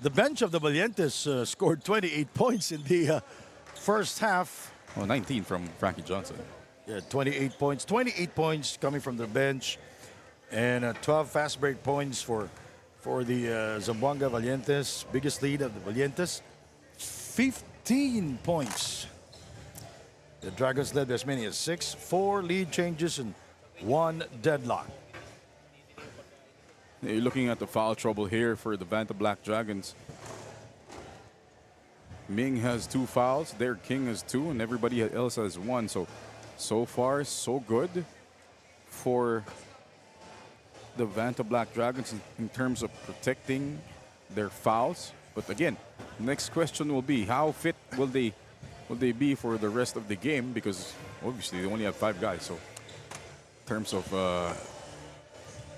The bench of the Valientes scored 28 points in the first half. Well, 19 from Frankie Johnson. Yeah, 28 points. 28 points coming from the bench. And 12 fast break points for the Zamboanga Valientes. Biggest lead of the Valientes. 15 points. The Dragons led by as many as 6. 4 lead changes and 1 deadlock. You're looking at the foul trouble here for the Vanta Black Dragons. Ming has 2 fouls, Derek King has 2, and everybody else has 1. So far, so good for the Vanta Black Dragons in terms of protecting their fouls. But again, next question will be, how fit will they be for the rest of the game? Because obviously they only have 5 guys. So in terms of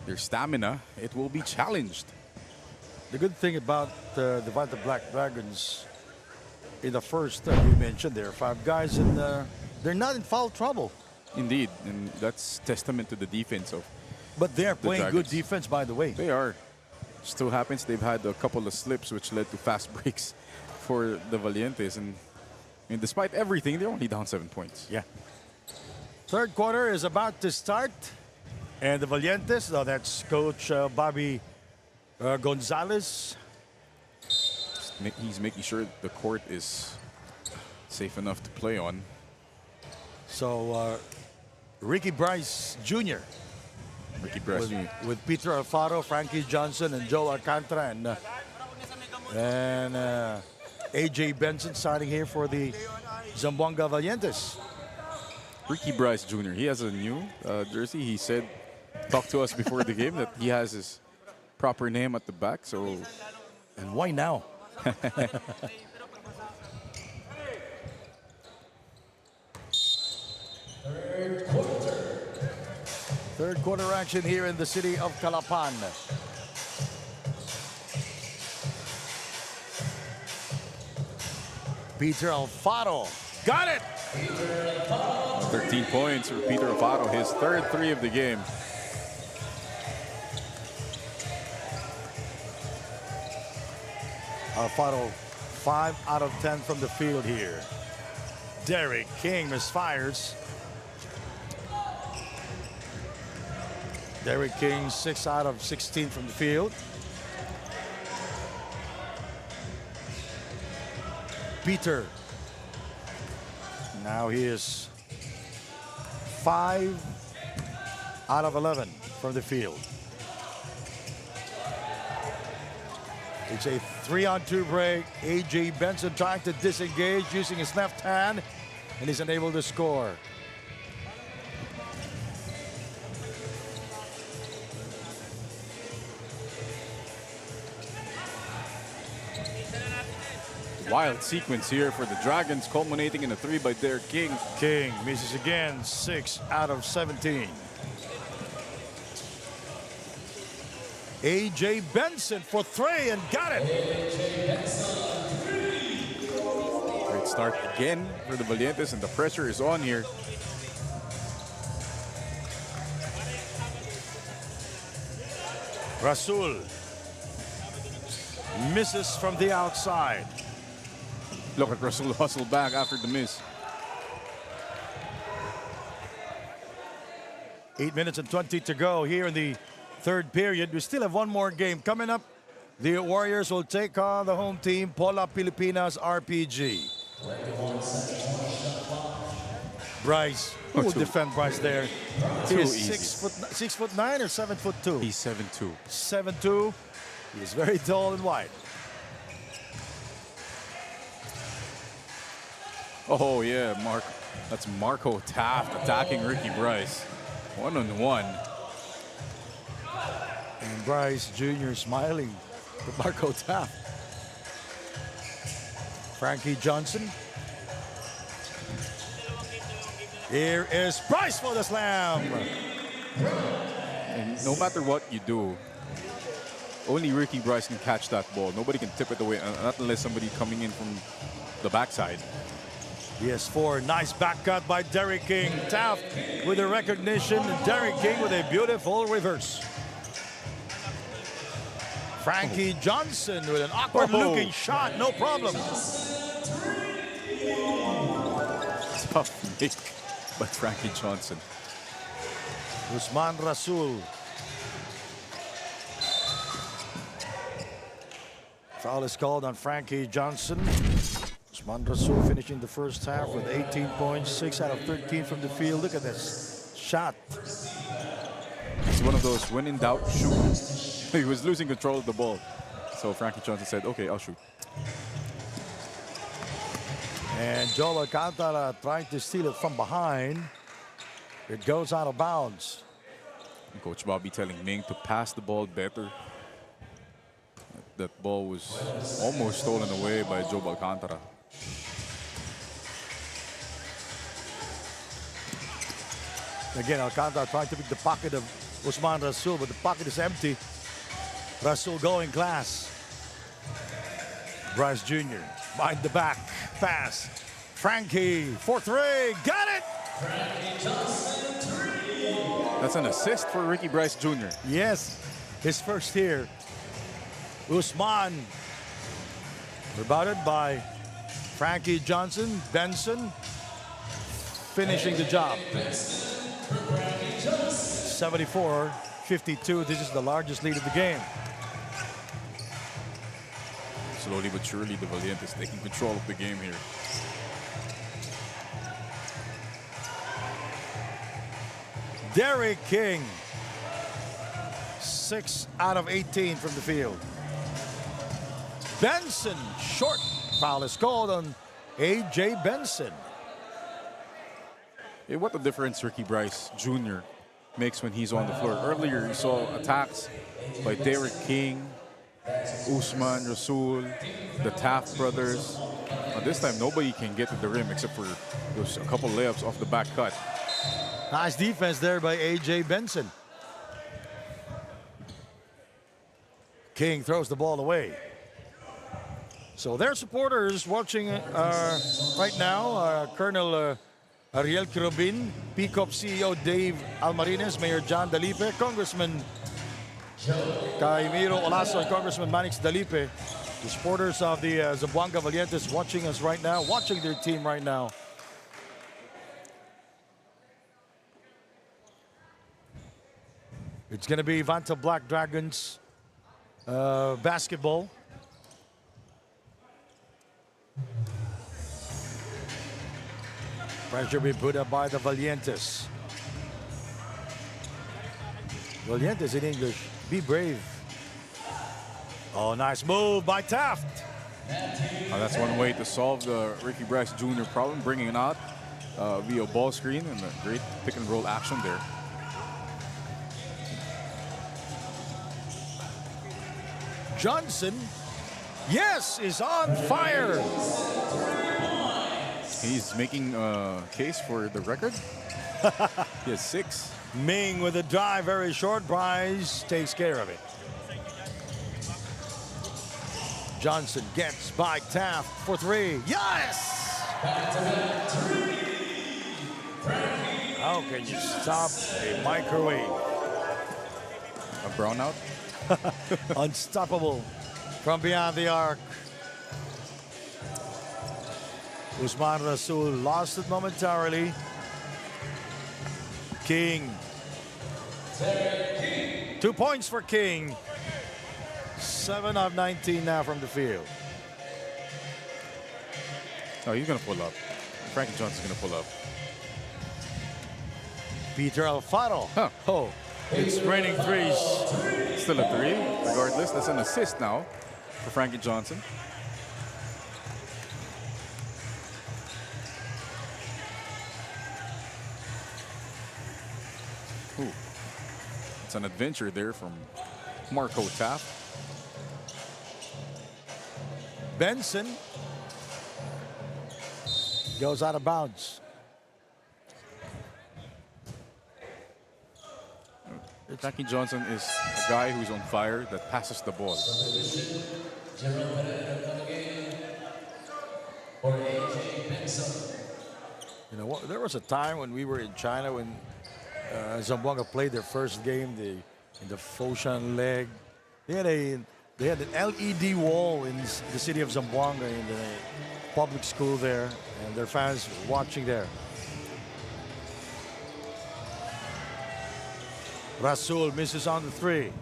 their stamina, it will be challenged. The good thing about the Vanta Black Dragons, in the first, you mentioned there are 5 guys, and they're not in foul trouble. Indeed, and that's testament to the defense of. But they're playing Dragons. good defense, by the way. They are. Still happens they've had a couple of slips which led to fast breaks for the Valientes, and despite everything, they're only down 7 points. Yeah. Third quarter is about to start. And the Valientes, that's Coach Bobby Gonzalez. He's making sure the court is safe enough to play on. So, Ricky Bryce Jr. Ricky Bryce Jr. with Peter Alfaro, Frankie Johnson, and Joe Alcantara, and AJ Benson starting here for the Zamboanga Valientes. Ricky Bryce Jr., he has a new jersey. He said, talked to us before the game that he has his proper name at the back. So, and why now? Third quarter action here in the city of Calapan. Peter Alfaro got it. 13 points for Peter Alfaro, his third 3 of the game. Alfaro, 5 out of 10 from the field here. Derek King misfires. Derek King, 6 out of 16 from the field. Peter. Now he is 5 out of 11 from the field. It's a 3-on-2 break. A.J. Benson trying to disengage using his left hand, and he's unable to score. Wild sequence here for the Dragons, culminating in a 3 by Derek King. King misses again, 6 out of 17. A.J. Benson for 3 and got it. Great start again for the Valientes, and the pressure is on here. Rasul misses from the outside. Look at Rasul hustle back after the miss. 8 minutes and 20 to go here in the third period. We still have one more game coming up. The Warriors will take on the home team, Pola Pilipinas RPG. Bryce, who will defend Bryce there? He Too is easy. 6'9" or 7'2"? He's 7'2". 7'2". He is very tall and wide. Oh yeah, that's Marco Taft attacking Ricky Bryce. 1-on-1. And Bryce Jr. smiling to Marco Taft. Frankie Johnson. Here is Bryce for the slam. And no matter what you do, only Ricky Bryce can catch that ball. Nobody can tip it away, not unless somebody coming in from the backside. He has 4. Nice back cut by Derek King. Taft with a recognition. Derek King with a beautiful reverse. Frankie Johnson with an awkward looking shot. No problem. Tough nick by Frankie Johnson. Usman Rasul. Foul is called on Frankie Johnson. Usman Rasul finishing the first half with 18 points, 6 out of 13 from the field. Look at this shot. It's one of those when in doubt, shoot. He was losing control of the ball. So Frankie Johnson said, okay, I'll shoot. And Joel Alcantara trying to steal it from behind. It goes out of bounds. And Coach Bobby telling Ming to pass the ball better. That ball was almost stolen away by Joel Alcantara. Again, Alcantara trying to pick the pocket of Usman Rasul, but the pocket is empty. Rasul going glass. Bryce Jr. behind the back. Pass. Frankie for 3. Got it! That's an assist for Ricky Bryce Jr. Yes, his first here. Usman. Rebounded by Frankie Johnson. Benson finishing the job. 74-52. This is the largest lead of the game. Slowly but surely, the Valientes taking control of the game here. Derek King, 6 out of 18 from the field. Benson, short. Foul is called on A.J. Benson. Hey, what a difference Ricky Bryce Jr. makes when he's on the floor. Earlier, you saw attacks by Derek King, Usman Rasul, the Taft brothers. This time, nobody can get to the rim except for those a couple layups off the back cut. Nice defense there by A.J. Benson. King throws the ball away. So their supporters watching right now, Colonel Ariel Quirobin, PCOP CEO Dave Almarines, Mayor John Dalipe, Congressman Caimiro Olaso, and Congressman Manix Dalipe. The supporters of the Zamboanga Valientes watching us right now, watching their team right now. It's going to be Vanta Black Dragons basketball. Pressure being put up by the Valientes. Valientes in English, be brave. Oh, nice move by Taft. That's one way to solve the Ricky Bryce Jr. problem, bringing it out via ball screen and a great pick and roll action there. Johnson, yes, is on fire. He's making a case for the record. He has 6. Ming with a drive, very short. Bryce takes care of it. Johnson gets by Taft for 3. Yes! How can you stop a microwave? A brownout. Unstoppable from beyond the arc. Usman Rasul lost it momentarily. King. 2 points for King. 7 of 19 now from the field. Oh, he's going to pull up. Frankie Johnson's going to pull up. Peter Alfaro. Huh. Oh, it's raining threes. Still a 3. Regardless, that's an assist now for Frankie Johnson. Ooh. It's an adventure there from Marco Taft. Benson goes out of bounds. Frankie Johnson is a guy who's on fire that passes the ball. You know what? There was a time when we were in China when Zamboanga played their first game in the Foshan leg. They had an LED wall in the city of Zamboanga in the public school there, and their fans were watching there. Rasul misses on the 3.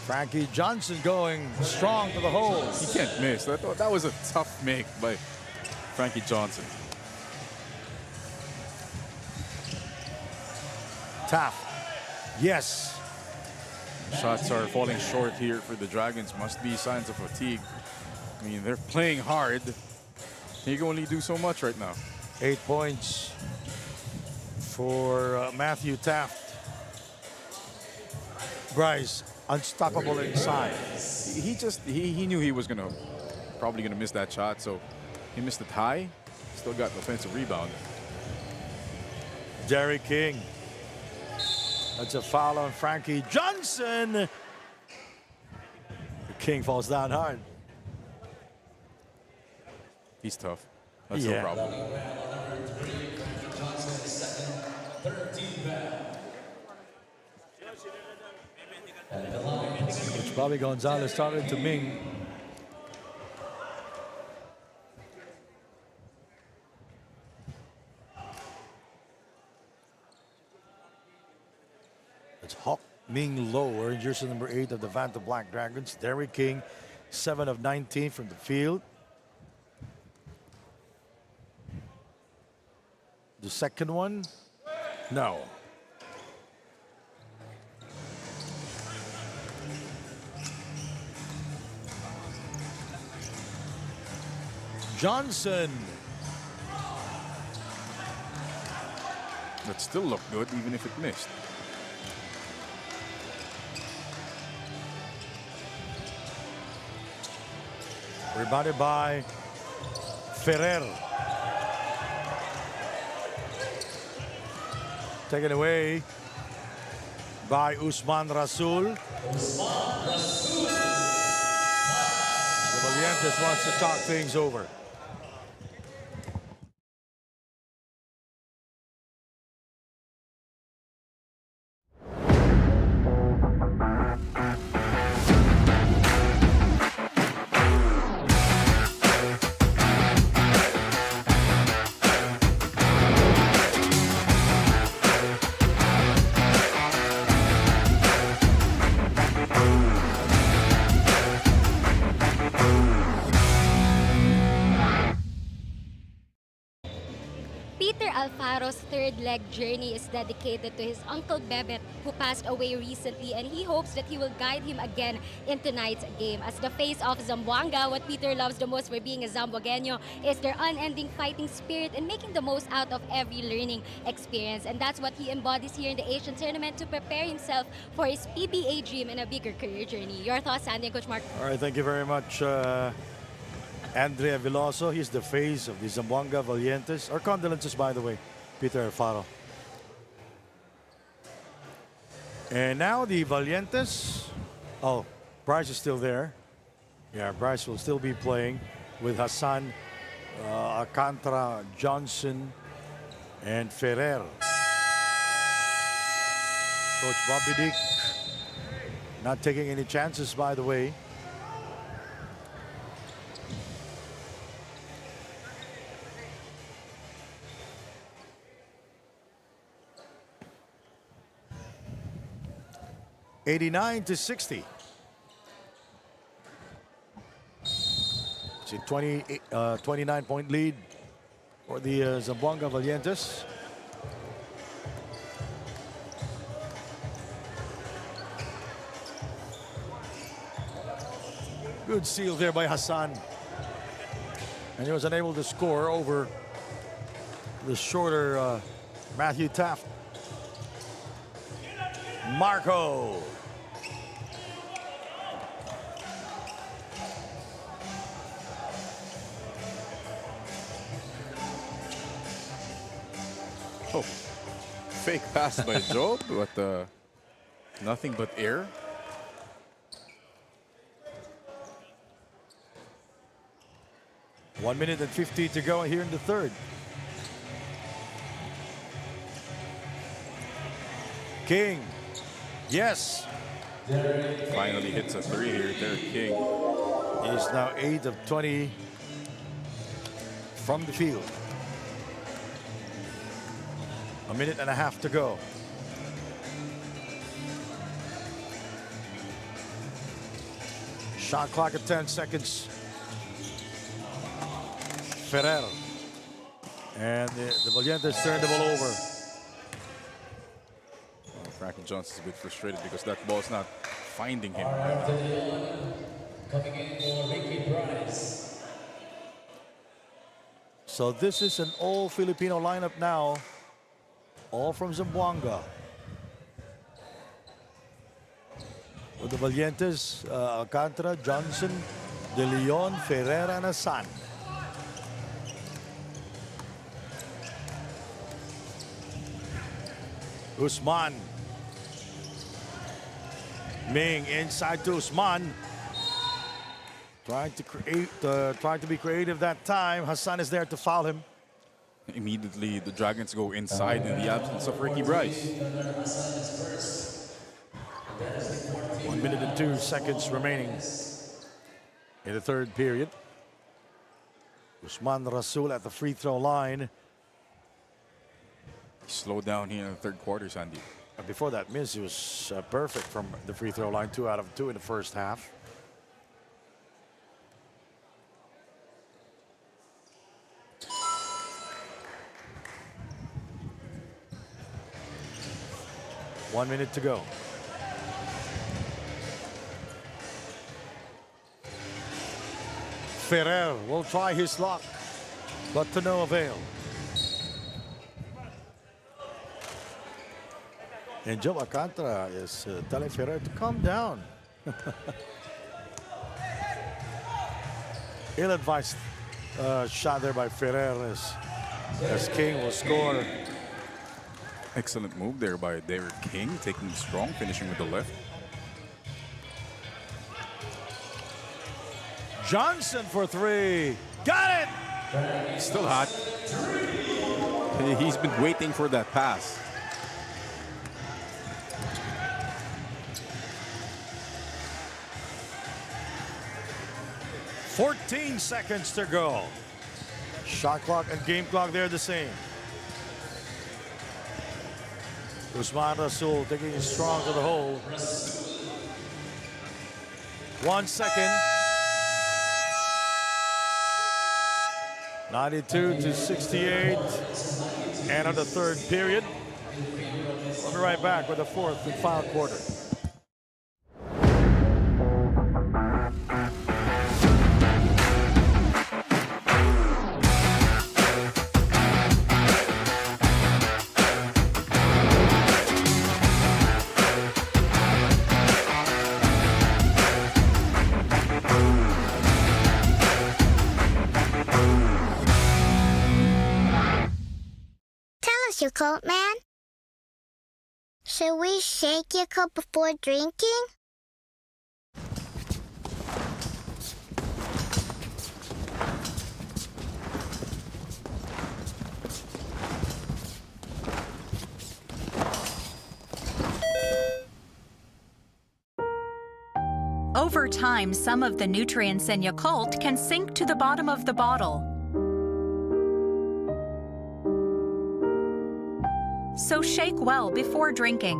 Frankie Johnson going strong to the hole. He can't miss. That was a tough make by Frankie Johnson. Taft. Yes. Shots are falling short here for the Dragons. Must be signs of fatigue. I mean, they're playing hard. He can only do so much right now. 8 points for Matthew Taft. Bryce, unstoppable inside. He knew he was probably gonna miss that shot, so he missed it high. Still got the offensive rebound. Derek King. That's a foul on Frankie Johnson. The King falls down hard. He's tough. That's Yeah. no problem. Which Bobby Gonzalez started to Ming. It's Hawk Ming Lo wearing jersey number 8 of the Vanta Black Dragons. Derek King, 7 of 19 from the field. The second one? No. Johnson. That still looked good, even if it missed. Rebounded by Ferrer. Taken away by Usman Rasul. The Valientes wants to talk things over. Peter Alfaro's third leg journey is dedicated to his uncle Bebet, who passed away recently, and he hopes that he will guide him again in tonight's game. As the face of Zamboanga, what Peter loves the most for being a Zamboagueño is their unending fighting spirit and making the most out of every learning experience. And that's what he embodies here in the Asian tournament to prepare himself for his PBA dream and a bigger career journey. Your thoughts, Sandy and Coach Mark? All right, thank you very much, Andrea Veloso. He's the face of the Zamboanga Valientes. Our condolences, by the way, Peter Alfaro. And now the Valientes. Oh, Bryce is still there. Yeah, Bryce will still be playing with Hassan, Alcantara, Johnson, and Ferrer. Coach Bobby Dick not taking any chances, by the way. $89-60. It's a 29-point lead for the Zamboanga Valientes. Good steal there by Hassan. And he was unable to score over the shorter Matthew Taft. Marco. Oh, fake pass by Job, but nothing but air. One minute and 50 to go here in the third. King. Yes. Finally hits a three here. Derek King. He's now 8 of 20 from the field. A minute and a half to go. Shot clock at 10 seconds. Ferrer. And the Valientes turned the ball over. Franklin Johnson's a bit frustrated because that ball's not finding him. Coming in for Ricky Bryce. So this is an all Filipino lineup now. All from Zamboanga. With the Valientes, Alcantara, Johnson, De Leon, Ferreira, and Hassan. Usman. Ming inside to Usman. Trying to create, trying to be creative that time. Hassan is there to foul him. Immediately, the Dragons go inside in the absence of Ricky Bryce. 1 minute and 2 seconds remaining in the third period. Usman Rasul at the free throw line. Slowed down here in the third quarter, Sandy. Before that miss, he was perfect from the free throw line. 2 out of 2 in the first half. One minute to go. Ferrer will try his luck, but to no avail. And Joe Alcantara is telling Ferrer to calm down. Ill-advised shot there by Ferrer as King will score. Excellent move there by Derek King, taking strong, finishing with the left. Johnson for 3. Got it! Still hot. He's been waiting for that pass. $14 seconds to go. Shot clock and game clock, they're the same. Usman Rasul taking it strong to the hole. 1 second. 92-68. End of the third period. We'll be right back with the fourth and final quarter. Tell us, your coat man. Should we shake your cup before drinking? Over time, some of the nutrients in Yakult can sink to the bottom of the bottle. So shake well before drinking.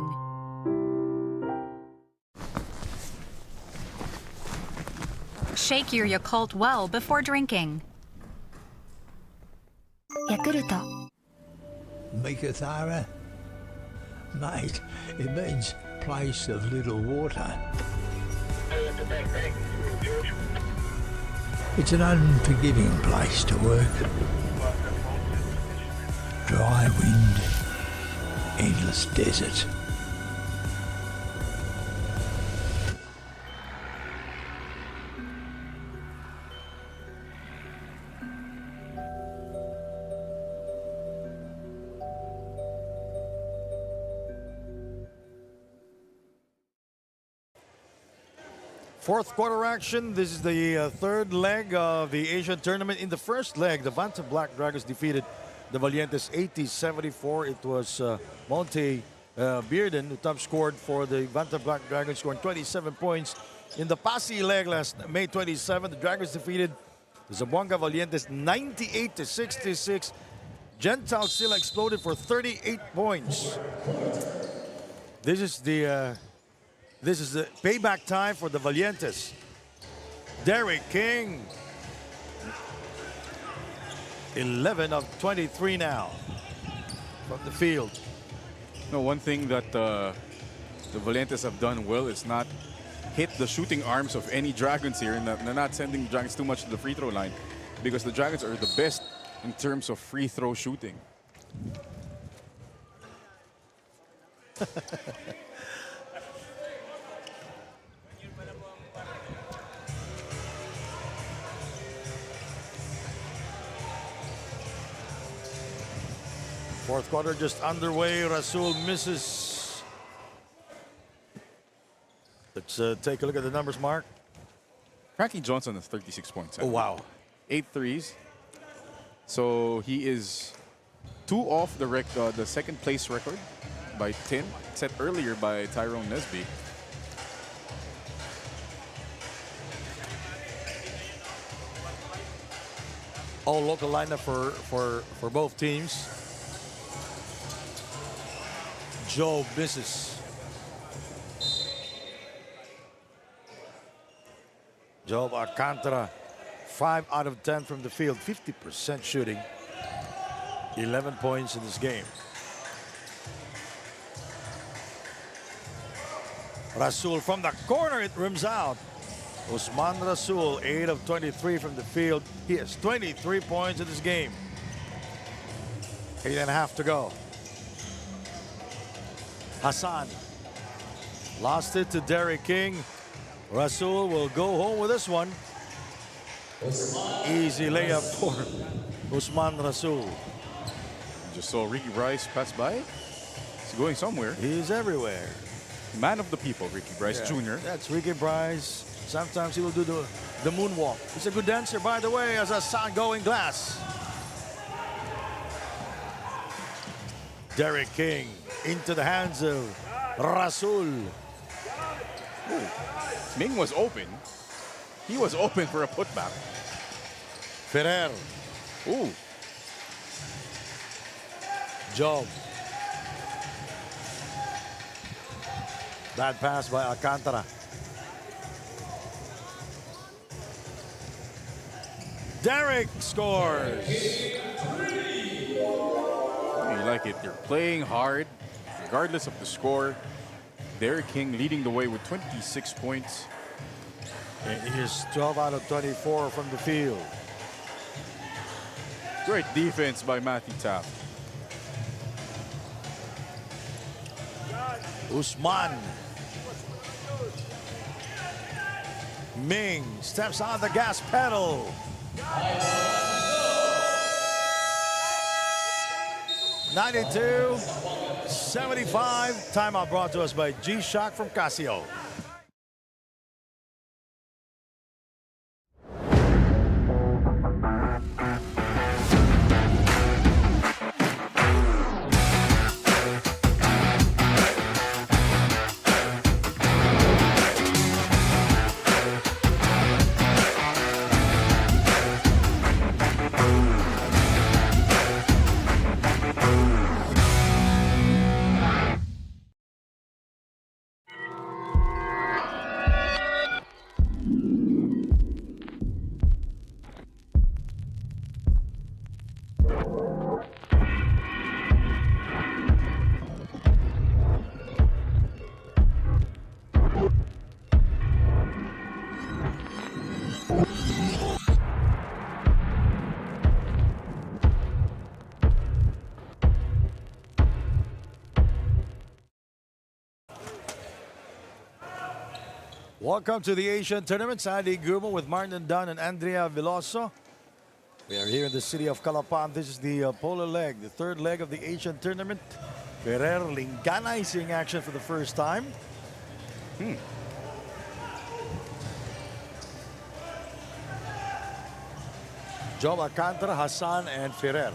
Shake your Yakult well before drinking. Yakult. Mikithara? Mate, it means place of little water. It's an unforgiving place to work. Dry wind, endless desert. Fourth quarter action. This is the third leg of the Asian tournament. In the first leg, the Vanta Black Dragons defeated the Valientes 80-74. It was Monte Bearden who top scored for the Vanta Black Dragons, scoring 27 points. In the Passi leg last May 27, the Dragons defeated the Zamboanga Valientes 98-66. Gentile Silla exploded for 38 points. This is the payback time for the Valientes. Derek King, 11 of 23 now from the field. No, one thing that the Valientes have done well is not hit the shooting arms of any Dragons here, and they're not sending the Dragons too much to the free throw line, because the Dragons are the best in terms of free throw shooting. Fourth quarter just underway. Rasul misses. Let's take a look at the numbers, Mark. Frankie Johnson has 36 points. Oh, wow. 8 threes. So he is 2 off the second place record by 10, set earlier by Tyrone Nesby. All local lineup for both teams. Joe misses. Job Alcantara, 5 out of 10 from the field, 50% shooting, 11 points in this game. Rasul from the corner, it rims out. Usman Rasul, 8 of 23 from the field. He has 23 points in this game. 8.5 to go. Hassan lost it to Derek King. Rasul will go home with this one. Easy layup for Usman Rasul. Just saw Ricky Bryce pass by. He's going somewhere. He's everywhere. Man of the people, Ricky Bryce Jr. That's Ricky Bryce. Sometimes he will do the moonwalk. He's a good dancer, by the way, as a going glass. Derek King into the hands of Rasul. Ooh. Ming was open. He was open for a putback. Ferrer. Ooh. Job. Bad pass by Alcantara. Derek scores. You like it. They're playing hard, regardless of the score. Derek King leading the way with 26 points. And he is 12 out of 24 from the field. Great defense by Matthew Taft. Usman. Ming steps on the gas pedal. 92-75. Timeout brought to us by G-Shock from Casio. Welcome to the Asian Tournament. Sandy Gumo with Martin Dunn and Andrea Veloso. We are here in the city of Calapan. This is the Pola leg, the third leg of the Asian Tournament. Ferrer Lingana is seeing action for the first time. Joe Alcantara, Hassan, and Ferrer.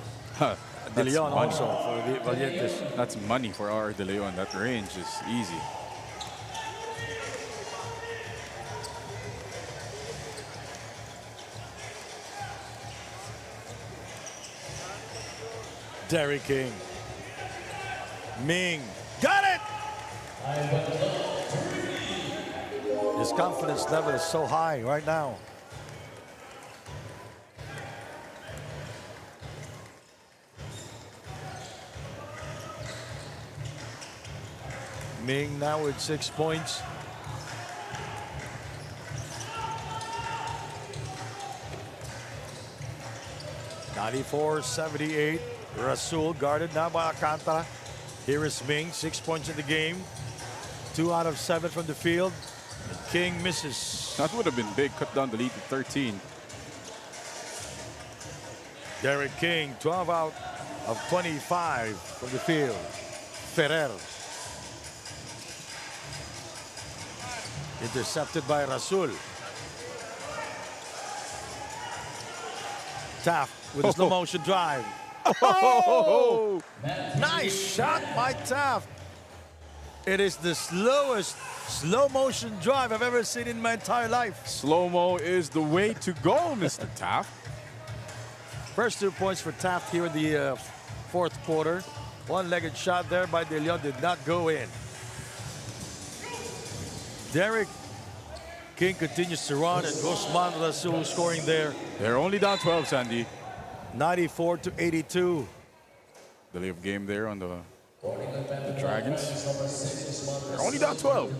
De Leon money. also for the Valientes. That's money for our De Leon. That range is easy. Derek King. Ming. Got it! His confidence level is so high right now. Ming now with 6 points. (94-78). Rasul guarded now by Alcantara. Here is Ming, 6 points in the game. 2 out of 7 from the field. And King misses. That would have been big. Cut down the lead to 13. Derek King, 12 out of 25 from the field. Ferrer. Intercepted by Rasul. Taft with a slow motion drive. Oh! Nice shot by Taft. It is the slowest slow motion drive I've ever seen in my entire life. Slow-mo is the way to go, Mr. Taft. First 2 points for Taft here in the fourth quarter. One-legged shot there by De Leon did not go in. Derek King continues to run, and Osman Rasul scoring there. They're only down 12, Sandy. 94-82. Delay of game there on the Dragons. They're only down 12.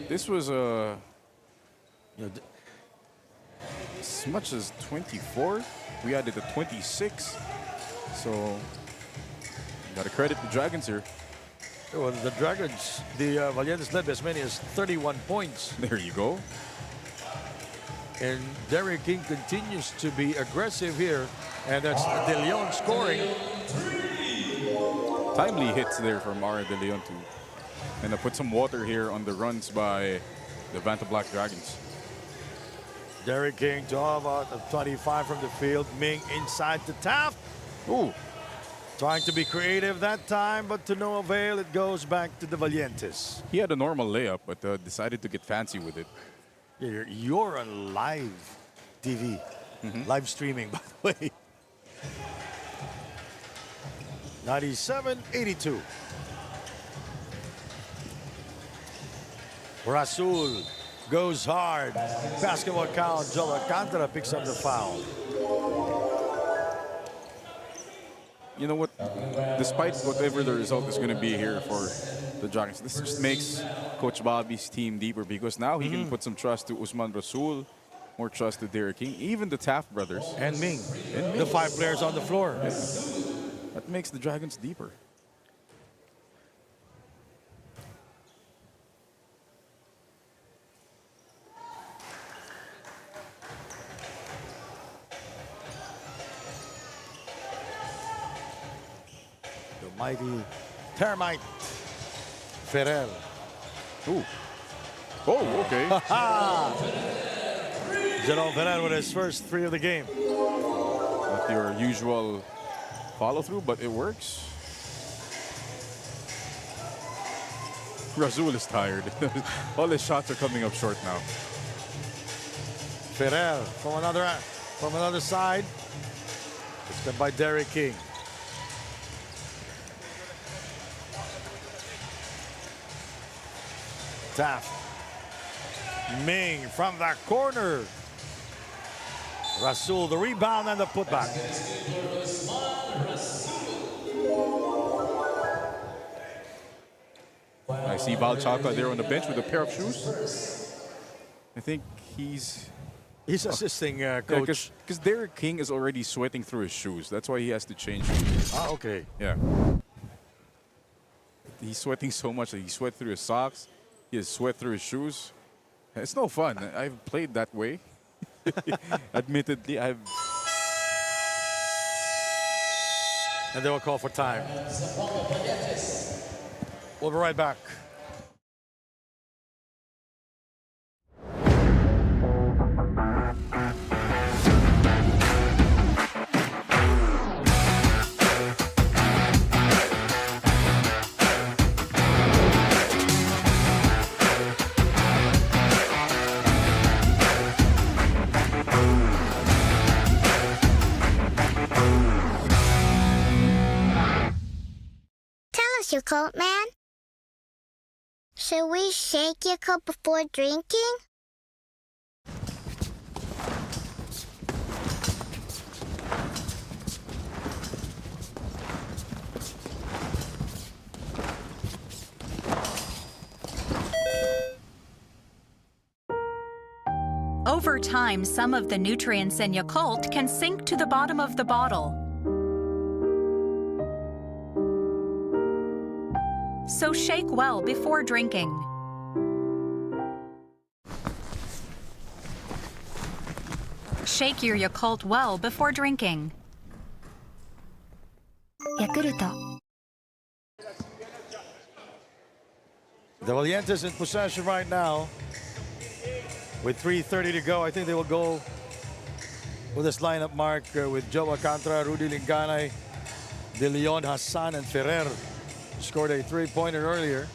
This was as much as 24. We added a 26. So got to credit the Dragons here. Well, the Dragons, the Valientes led as many as 31 points. There you go. And Derek King continues to be aggressive here. And that's De Leon scoring. Timely hits there from Ara De Leon to and put some water here on the runs by the Vanta Black Dragons. Derek King, 12 out of 25 from the field. Ming inside to Taft. Ooh. Trying to be creative that time, but to no avail. It goes back to the Valientes. He had a normal layup, but decided to get fancy with it. Yeah, you're on live TV. Live streaming, by the way. 97-82. Rasul goes hard. Basketball count. Joe Alcantara picks up the foul. You know what? Despite whatever the result is going to be here for the Dragons, this just makes Coach Bobby's team deeper because now he can put some trust to Usman Rasul, more trust to Derek King, even the Taft brothers. And Ming. The 5 players on the floor. Yeah. That makes the Dragons deeper. The mighty Termite Ferrer. Ooh. Oh, okay. Jerome Ferrer with his first 3 of the game. Not your usual follow through, but it works. Razul is tired. All his shots are coming up short now. Ferrer from another side. It's done by Derek King. Taft. Ming from the corner. Rasul, the rebound and the putback. I see Val Chaka there on the bench with a pair of shoes. I think he's assisting coach. because Derek King is already sweating through his shoes. That's why he has to change shoes. Ah, okay. Yeah. He's sweating so much that he sweat through his socks. He has sweat through his shoes. It's no fun. I've played that way. Admittedly, And they will call for time. We'll be right back. Tell us, your coat man. Should we shake your cup before drinking? Over time, some of the nutrients in Yakult can sink to the bottom of the bottle. So shake well before drinking. Shake your Yakult well before drinking. Yakult. The Valientes in possession right now. With 3:30 to go, I think they will go with this lineup, Mark, with Joe Alcantara, Rudy Linganay, De Leon, Hassan, and Ferrer. Scored a 3-pointer earlier.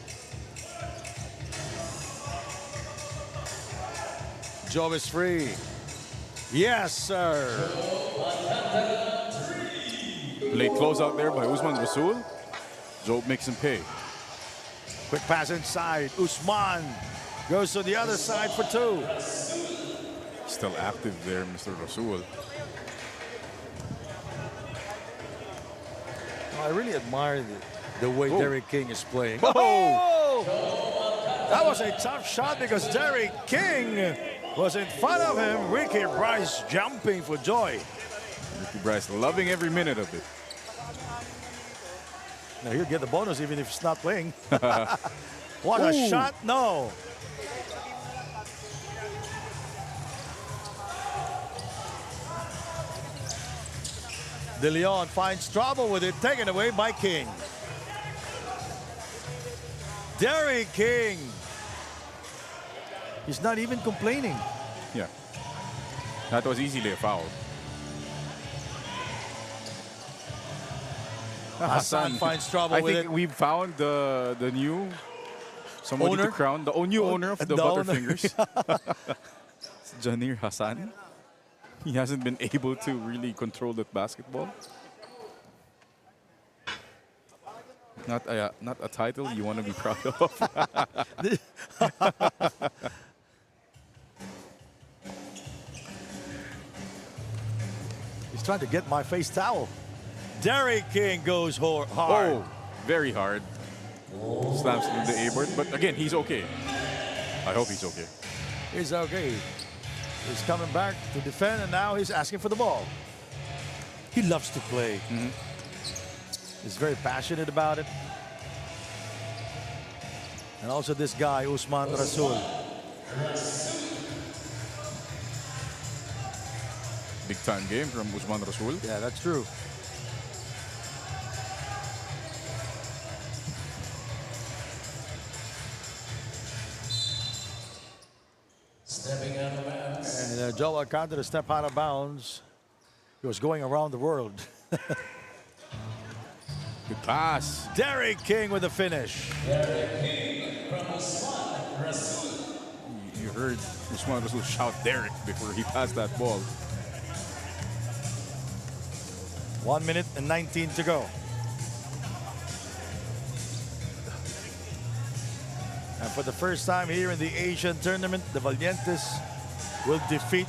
Joe is free. Yes, sir. late closeout there by Usman Rasul. Job makes him pay. Quick pass inside. Usman goes to the other side for two. Still active there, Mr. Rasul. I really admire the way Derek King is playing. Oh! That was a tough shot because Derek King was in front of him. Ricky Bryce jumping for joy. Ricky Bryce loving every minute of it. Now he'll get the bonus even if he's not playing. What a shot. No. De Leon finds trouble with it, taken away by King. Derek King. He's not even complaining. Yeah. That was easily a foul. Hassan finds trouble with I it. think we found the new somebody Owner? to crown, the new owner of the owner. Butterfingers. Janir Hassan. He hasn't been able to really control that basketball. Not a title you want to be proud of. He's trying to get my face towel. Derek King goes hard. Oh, very hard. Slams into the A-board, but again, he's okay. I hope he's okay. He's okay. He's coming back to defend, and now he's asking for the ball. He loves to play. He's very passionate about it. And also this guy, Usman Rasul. Big time game from Usman Rasul. Yeah, that's true. Stepping out of bounds. And Joe Alcantara step out of bounds. He was going around the world. Good pass. Derek King with the finish. Derek King from Usman Rasul. You heard Usman Rasul shout Derek before he passed that ball. 1 minute and 19 to go. And for the first time here in the Asian tournament, the Valientes will defeat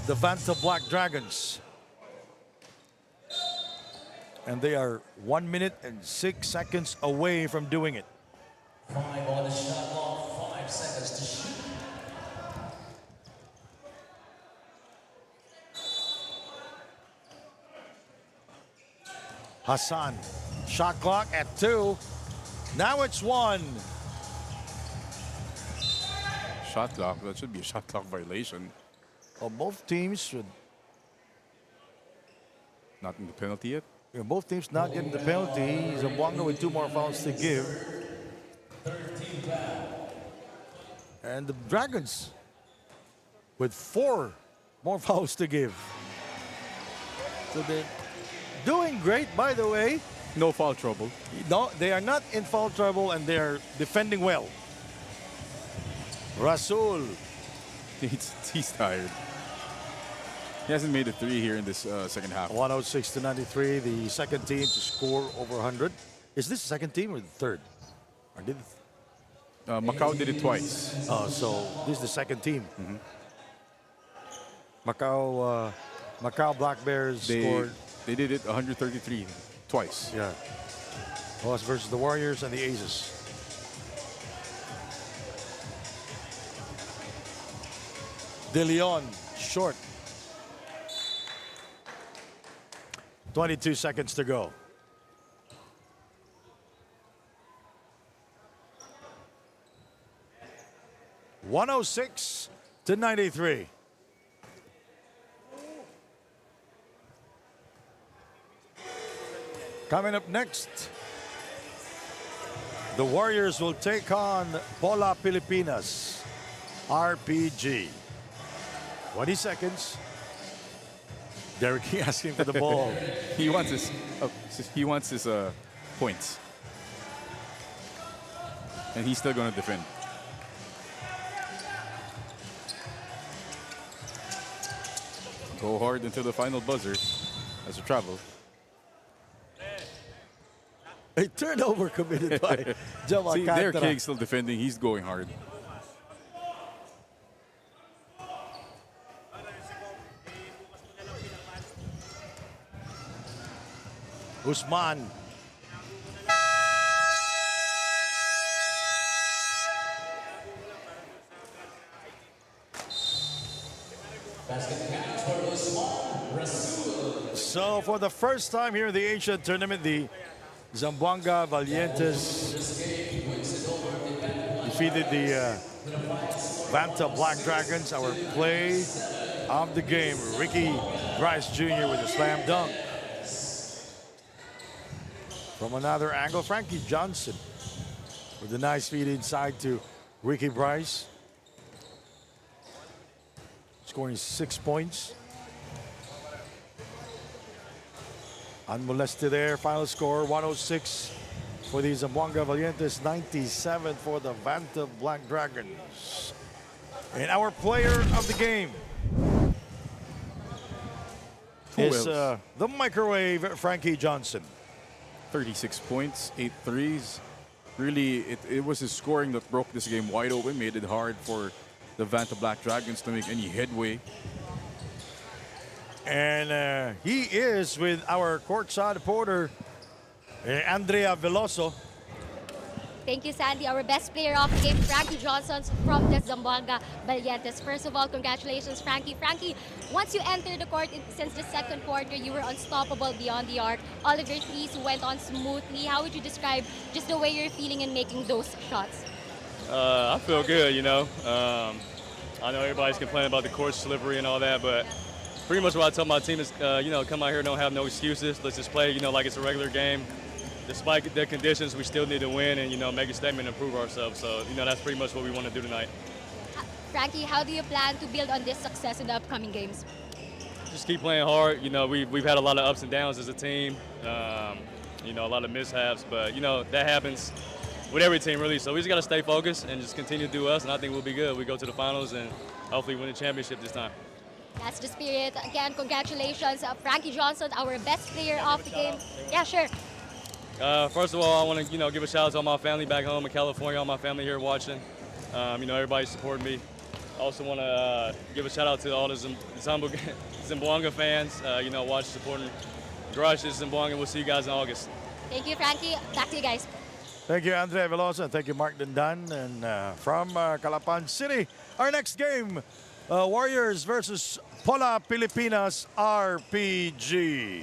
the Vanta Black Dragons. And they are 1 minute and 6 seconds away from doing it. 5 on the shot clock, 5 seconds to shoot. Hassan, shot clock at 2. Now it's 1. Shot clock. That should be a shot clock violation. Well, both teams should. Not in the penalty yet. Both teams not getting the penalty. Zamboanga with 2 more fouls to give. And the Dragons with 4 more fouls to give. So they're doing great, by the way. No foul trouble. No, they are not in foul trouble, and they're defending well. Rasul. He's tired. He hasn't made a 3 here in this second half. 106 to 93, the second team to score over 100. Is this the second team or the third? Or did Macau did it twice. so this is the second team. Macau Black Bears scored. They did it 133 twice. Yeah. Us versus the Warriors and the Aces. De Leon, short. 22 seconds to go. (106 to 93). Coming up next, the Warriors will take on Pola Pilipinas, RPG. 20 seconds. Derek King asking for the ball. He wants his points, and he's still going to defend. Go hard until the final buzzer as a travel. A turnover committed by Joe See, Alcantara. Derek King still defending. He's going hard. Usman. So for the first time here in the Asian tournament, the Zamboanga Valientes defeated the Vanta Black Dragons. Our play of the game, Ricky Bryce Jr. with a slam dunk. From another angle, Frankie Johnson with a nice feed inside to Ricky Bryce. Scoring 6 points. Unmolested there. Final score 106 for the Zamboanga Valientes, 97 for the Vanta Black Dragons. And our player of the game is the microwave Frankie Johnson. 36 points, 8 threes. Really, it was his scoring that broke this game wide open, made it hard for the Vanta Black Dragons to make any headway. And he is with our courtside reporter, Andrea Veloso. Thank you, Sandy. Our best player of the game, Frankie Johnson from the Zamboanga Valientes. First of all, congratulations, Frankie. Frankie, once you entered the court since the second quarter, you were unstoppable beyond the arc. All of your threes went on smoothly. How would you describe just the way you're feeling in making those shots? I feel good, you know. I know everybody's complaining about the court slippery and all that, but pretty much what I tell my team is, you know, come out here, don't have no excuses. Let's just play, you know, like it's a regular game. Despite the conditions, we still need to win and, you know, make a statement and prove ourselves. So, you know, that's pretty much what we want to do tonight. Frankie, how do you plan to build on this success in the upcoming games? Just keep playing hard. You know, we've had a lot of ups and downs as a team, you know, a lot of mishaps, but, you know, that happens with every team, really. So we just got to stay focused and just continue to do us, and I think we'll be good. We go to the finals and hopefully win the championship this time. That's the spirit. Again, congratulations, Frankie Johnson, our best player of the game. Yeah, sure. First of all, I want to, you know, give a shout out to all my family back home in California, all my family here watching. You know, everybody supporting me. I also want to give a shout out to all the Zamboanga fans, you know, watching, supporting Garage Zamboanga. We'll see you guys in August. Thank you, Frankie. Back to you guys. Thank you, Andrea Veloso, and thank you, Mark Dindan. And from Calapan City, our next game, Warriors versus Pola Pilipinas RPG.